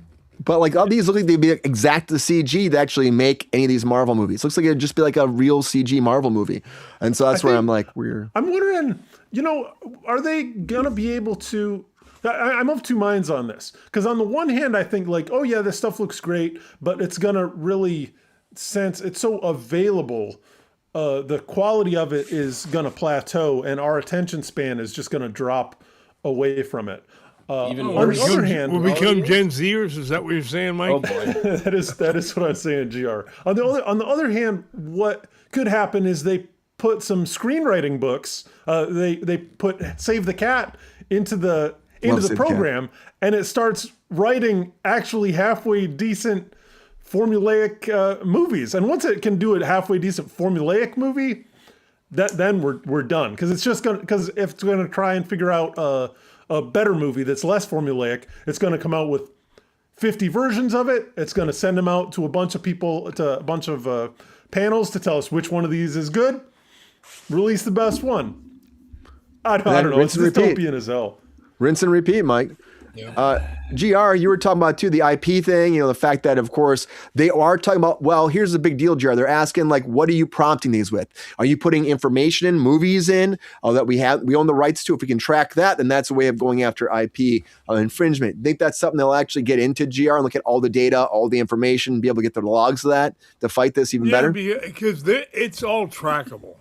But like all these look like they'd be exact the CG to actually make any of these Marvel movies. Looks like it'd just be like a real CG Marvel movie. And so that's where I'm like, I'm wondering, are they gonna be able to? I'm of two minds on this, because on the one hand, I think like, oh yeah, this stuff looks great, but it's gonna really, since it's so available, the quality of it is gonna plateau, and our attention span is just gonna drop away from it. Even on the other hand, we'll become Gen Zers. Is that what you're saying, Mike? Oh boy, that is what I'm saying, GR. On the other hand, what could happen is they put some screenwriting books. They put Save the Cat into the program, and it starts writing actually halfway decent formulaic movies. And once it can do a halfway decent formulaic movie, then we're done. Because if it's gonna try and figure out a better movie that's less formulaic, it's gonna come out with 50 versions of it. It's gonna send them out to a bunch of people, to a bunch of panels to tell us which one of these is good. Release the best one. I don't know. It's dystopian as hell. Rinse and repeat, Mike. Yeah. GR, you were talking about too, the IP thing, the fact that of course they are talking about, well, here's the big deal, GR. They're asking like, what are you prompting these with? Are you putting information in, movies in, that we own the rights to? If we can track that, then that's a way of going after IP infringement. I think that's something they'll actually get into, GR, and look at all the data, all the information, be able to get the logs of that to fight this even better? Because it's all trackable.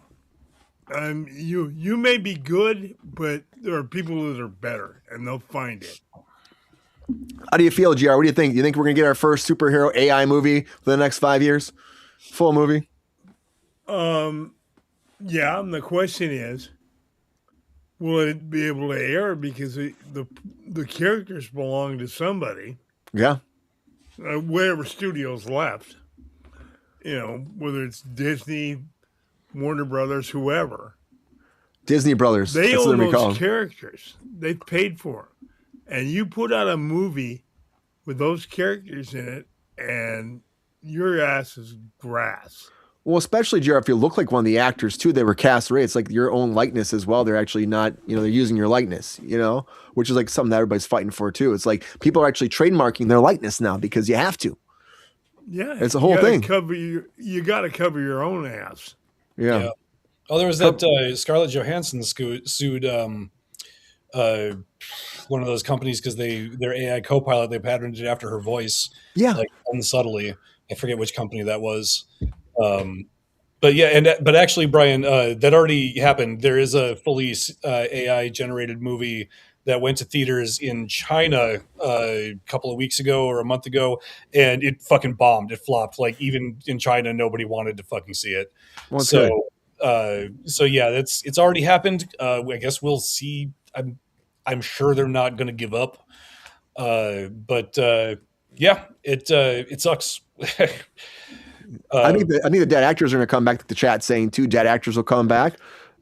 You may be good, but there are people that are better, and they'll find it. How do you feel, GR? What do you think? Do you think we're going to get our first superhero AI movie for the next 5 years? Full movie? Yeah, and the question is, will it be able to air? Because the characters belong to somebody. Yeah. Whatever studio's left. Whether it's Disney, Warner Brothers, whoever. Disney Brothers. They own those characters. They paid for them. And you put out a movie with those characters in it, and your ass is grass. Well, especially, GR, if you look like one of the actors, too, they were cast right. It's like your own likeness as well. They're actually not, they're using your likeness, which is like something that everybody's fighting for, too. It's like people are actually trademarking their likeness now because you have to. Yeah. It's a whole thing. You got to cover your own ass. Yeah. Oh, there was that Scarlett Johansson sued one of those companies because their AI co-pilot, they patterned it after her voice. Yeah. Like unsubtly. I forget which company that was. But yeah, but actually, Brian, that already happened. There is a fully AI generated movie that went to theaters in China a couple of weeks ago or a month ago, and it fucking bombed. It flopped. Like, even in China, nobody wanted to fucking see it. Well, so yeah, it's already happened. I guess we'll see. I'm sure they're not going to give up. But yeah, it sucks. I think the dead actors are going to come back to the chat saying 2 dead actors will come back.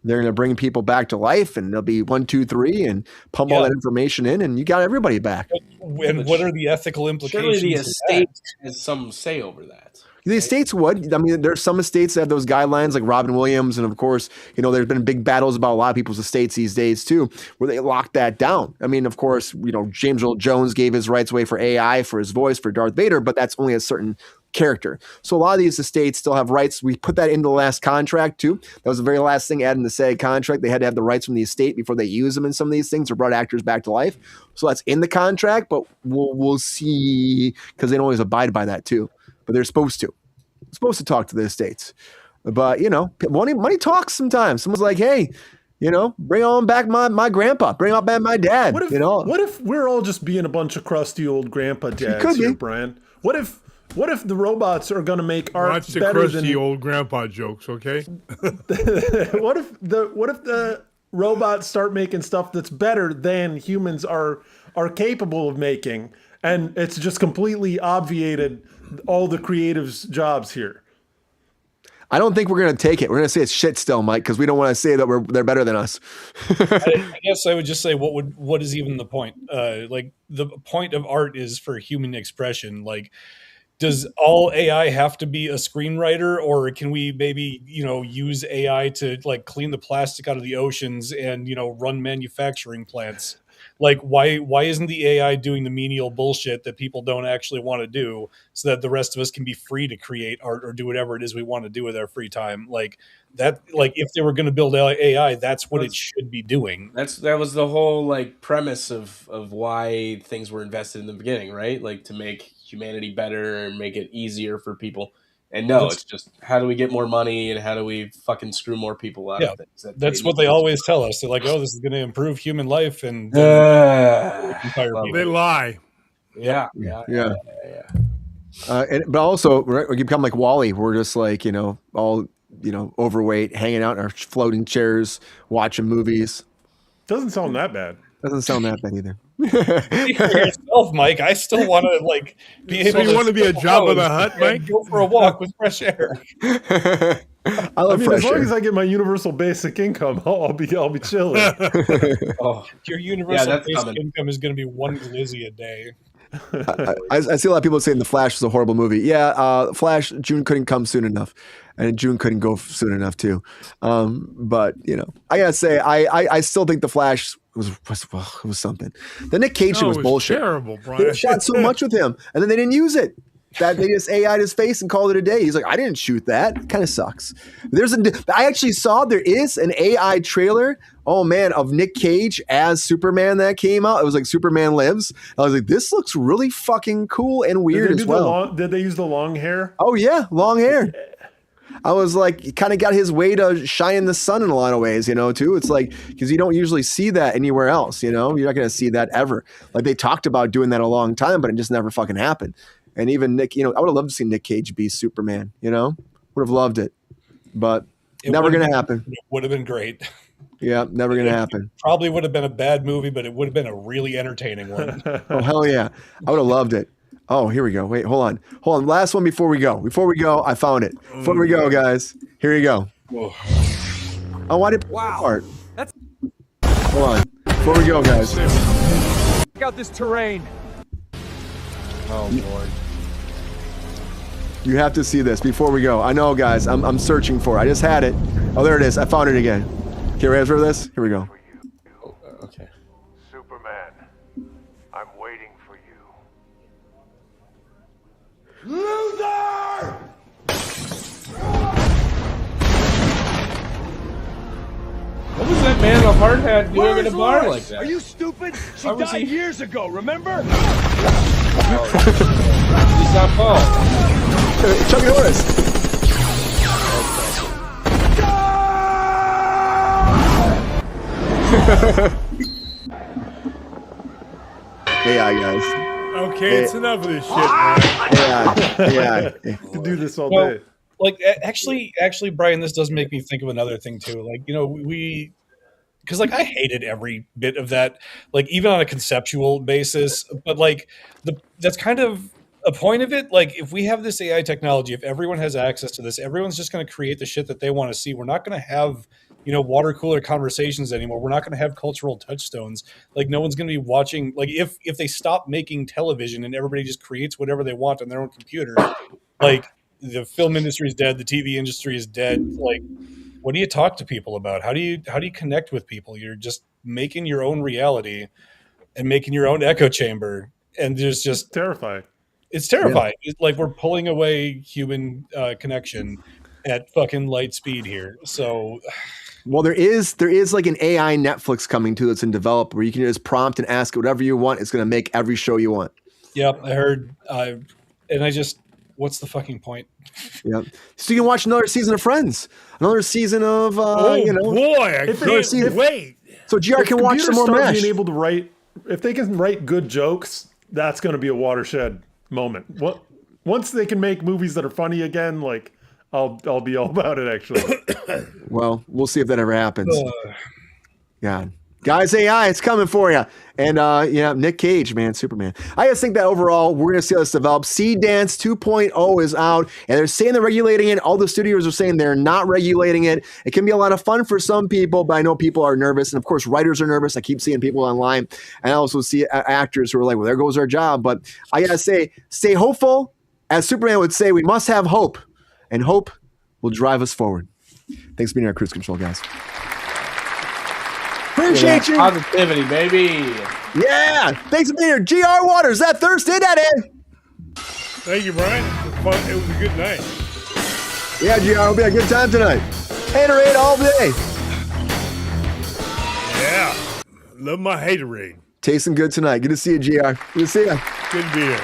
They're going to bring people back to life, and there'll be 1, 2, 3, and pump all that information in, and you got everybody back. And what are the ethical implications? Surely the estate has some say over that. The estates would. I mean, there's some estates that have those guidelines, like Robin Williams, and of course, there's been big battles about a lot of people's estates these days too, where they lock that down. I mean, of course, James Earl Jones gave his rights away for AI, for his voice, for Darth Vader, but that's only a certain character. So a lot of these estates still have rights. We put that into the last contract too. That was the very last thing added in the SAG contract. They had to have the rights from the estate before they use them in some of these things or brought actors back to life. So that's in the contract, but we'll see, because they don't always abide by that too. But they're supposed to. Supposed to talk to the estates. But money talks sometimes. Someone's like, hey, bring on back my grandpa, bring on back my dad. What if we're all just being a bunch of crusty old grandpa dads here, Brian? What if the robots are going to make art Watch the better crusty old grandpa jokes, okay? What if the robots start making stuff that's better than humans are capable of making, and it's just completely obviated all the creatives' jobs here? I don't think we're going to take it. We're going to say it's shit still, Mike, because we don't want to say that they're better than us. I guess I would just say, what is even the point? Like, the point of art is for human expression. Like, does all AI have to be a screenwriter, or can we maybe, use AI to like clean the plastic out of the oceans and, run manufacturing plants? Like, why isn't the AI doing the menial bullshit that people don't actually want to do, so that the rest of us can be free to create art or do whatever it is we want to do with our free time? Like that, like if they were going to build AI, that's what it should be doing. That was the whole like premise of why things were invested in the beginning, right? Like to make humanity better and make it easier for people. And it's just, how do we get more money and how do we fucking screw more people out of things? That's what they always tell us. They're like, oh, this is going to improve human life. And they lie. Yeah. But also, we become like Wall-E. We're just like, all, overweight, hanging out in our floating chairs, watching movies. Doesn't sound that bad. Doesn't sound that bad either. Speak for yourself, Mike. I still want to be able. So you want to be a Jabba the Hutt, Mike? Go for a walk with fresh air. I love fresh as long air. as I get my universal basic income, I'll be chilling. Your universal basic income is going to be one glizzy a day. I see a lot of people saying The Flash was a horrible movie. Yeah, Flash, June couldn't come soon enough. And June couldn't go soon enough too. But, I got to say, I still think The Flash was something. The Nick Cage shit was bullshit. Terrible, Brian. They shot so much with him, and then they didn't use it. That they just AI'd his face and called it a day. He's like, I didn't shoot that. It kind of sucks. I actually saw there is an AI trailer, of Nick Cage as Superman that came out. It was like Superman Lives. I was like, this looks really fucking cool and weird as well. Did they use the long hair? Oh yeah, long hair. I was like, he kind of got his way to shine in the sun in a lot of ways, too. It's like, because you don't usually see that anywhere else, you're not going to see that ever. Like they talked about doing that a long time, but it just never fucking happened. And even Nick, I would have loved to see Nick Cage be Superman, would have loved it, but never going to happen. It would have been great. Yeah, never going to happen. Probably would have been a bad movie, but it would have been a really entertaining one. Oh, hell yeah. I would have loved it. Oh, here we go. Wait, hold on. Last one before we go. I found it. Before we go, guys. Here you go. Whoa. Oh, I did part. Hold on. Before we go, guys. Check out this terrain. Oh, Lord. You have to see this before we go. I know, guys. I'm searching for it. I just had it. Oh, there it is. I found it again. Okay, ready for this? Here we go. Okay. Superman, I'm waiting for you. Loser! What was that man, a hard hat, doing in a bar Lois? like that? Are you stupid? She Why was died he- years ago, remember? He's not Paul. Chuck Norris. AI, guys. Okay, it's enough of this shit, man. Yeah. Could do this all Well, day. like actually, Brian, this does make me think of another thing too. Like, because like I hated every bit of that, like even on a conceptual basis. But like that's kind of a point of it. Like if we have this AI technology, if everyone has access to this, everyone's just going to create the shit that they want to see. We're not going to have water cooler conversations anymore. We're not going to have cultural touchstones. Like no one's going to be watching. Like if they stop making television and everybody just creates whatever they want on their own computer, like the film industry is dead, the TV industry is dead. Like, what do you talk to people about? How do you connect with people? You're just making your own reality and making your own echo chamber, and there's just terrifying. It's terrifying. Yeah. It's like we're pulling away human connection at fucking light speed here. So. Well, there is like an AI Netflix coming too that's in develop where you can just prompt and ask whatever you want. It's going to make every show you want. Yep, I heard, and I just, what's the fucking point? Yep. So you can watch another season of Friends, another season of boy, I can't wait. So GR can watch some more MASH. Being able to write, if they can write good jokes, that's going to be a watershed moment. Once they can make movies that are funny again, like. I'll be all about it, actually. Well, we'll see if that ever happens. God. Guys, AI, it's coming for you. And Nick Cage, man, Superman. I just think that overall, we're going to see how this develop. Seed Dance 2.0 is out, and they're saying they're regulating it. All the studios are saying they're not regulating it. It can be a lot of fun for some people, but I know people are nervous. And of course, writers are nervous. I keep seeing people online. And I also see actors who are like, well, there goes our job. But I got to say, stay hopeful. As Superman would say, we must have hope. And hope will drive us forward. Thanks for being our Kruse Control, guys. Appreciate you. Positivity, baby. Yeah. Thanks for being here. GR Waters, that Thursday, Daddy. Thank you, Brian. It was a good night. Yeah, GR, it'll be a good time tonight. Haterade all day. Yeah. Love my haterade. Tasting good tonight. Good to see you, GR. Good to see you. Good to be here.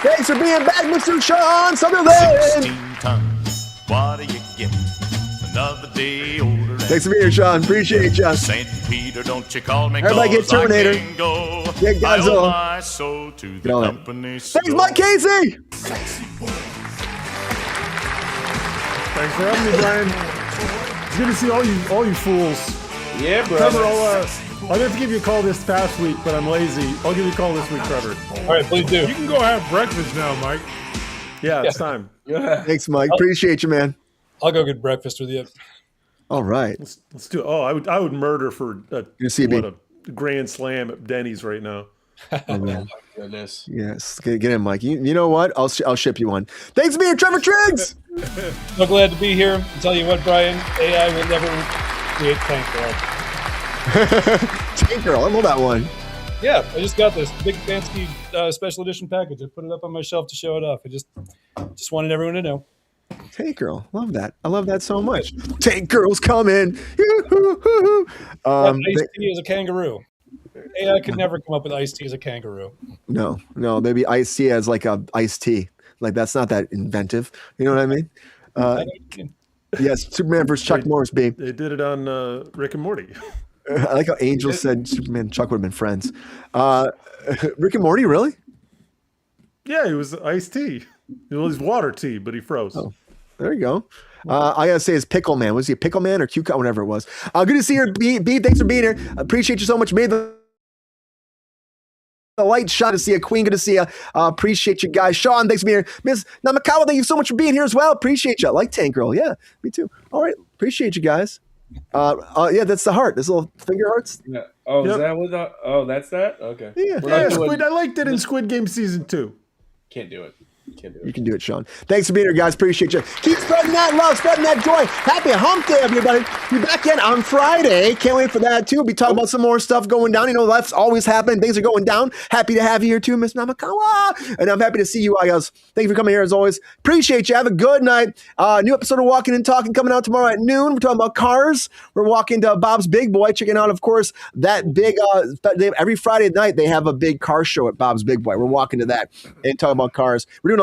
Thanks for being back, Mr. Sean Sutherland. 16 tons, what do you get? Another day older. Thanks for being here, Sean. Appreciate you. St. Peter, don't you call me. Everybody get Terminator. Get Godzilla. I owe my soul to the company. Thanks, Mike Casey. Thanks for having me, Brian. It's good to see all you fools. Yeah, bro. Trevor, I'll have to give you a call this past week, but I'm lazy. I'll give you a call this week, Trevor. All right, please do. You can go have breakfast now, Mike. Yeah, it's time. Yeah. Thanks, Mike. Appreciate you, man. I'll go get breakfast with you. All right. Let's do it. Oh, I would murder for a grand slam at Denny's right now. Oh, man. Oh, my goodness. Yes. Get in, Mike. You know what? I'll ship you one. Thanks for being here, Trevor Triggs. So glad to be here. I'll tell you what, Brian, AI will never create Tank Girl. Tank Girl, I know that one. Yeah, I just got this big fancy special edition package. I put it up on my shelf to show it off. I just wanted everyone to know. Tank Girl, love that. I love that so much. Tank Girl's coming. Ice-T as a kangaroo. AI could never come up with Ice-T as a kangaroo. No, maybe Ice-T as like a iced tea. Like that's not that inventive. You know what I mean? Yes, Superman versus Chuck Norris, babe. They did it on Rick and Morty. I like how Angel said Superman and Chuck would have been friends. Rick and Morty, really? Yeah, he was iced tea. It was water tea, but he froze. Oh, there you go. I gotta say, his Pickle Man. Was he a Pickle Man or Cucumber? Whatever it was. Good to see you, B. Thanks for being here. Appreciate you so much. Made the light shot to see you. Queen, good to see you. Appreciate you guys. Sean, thanks for being here. Miss Namakawa, thank you so much for being here as well. Appreciate you. I like Tank Girl. Yeah, me too. All right. Appreciate you guys. Yeah, that's the heart. This little finger hearts. Yeah. Oh, is that what the? Oh, that's that. Okay. Yeah. Squid. I liked it in Squid Game season 2. Can't do it. Can't do it. You can do it, Sean. Thanks for being here, guys. Appreciate you. Keep spreading that love, spreading that joy. Happy Hump Day, everybody. Be back in on Friday. Can't wait for that, too. We'll be talking about some more stuff going down. You know, that's always happening. Things are going down. Happy to have you here, too, Miss Namakawa. And I'm happy to see you, guys. Thank you for coming here, as always. Appreciate you. Have a good night. New episode of Walking and Talking coming out tomorrow at noon. We're talking about cars. We're walking to Bob's Big Boy, checking out, of course, that big, every Friday night, they have a big car show at Bob's Big Boy. We're walking to that and talking about cars. We're doing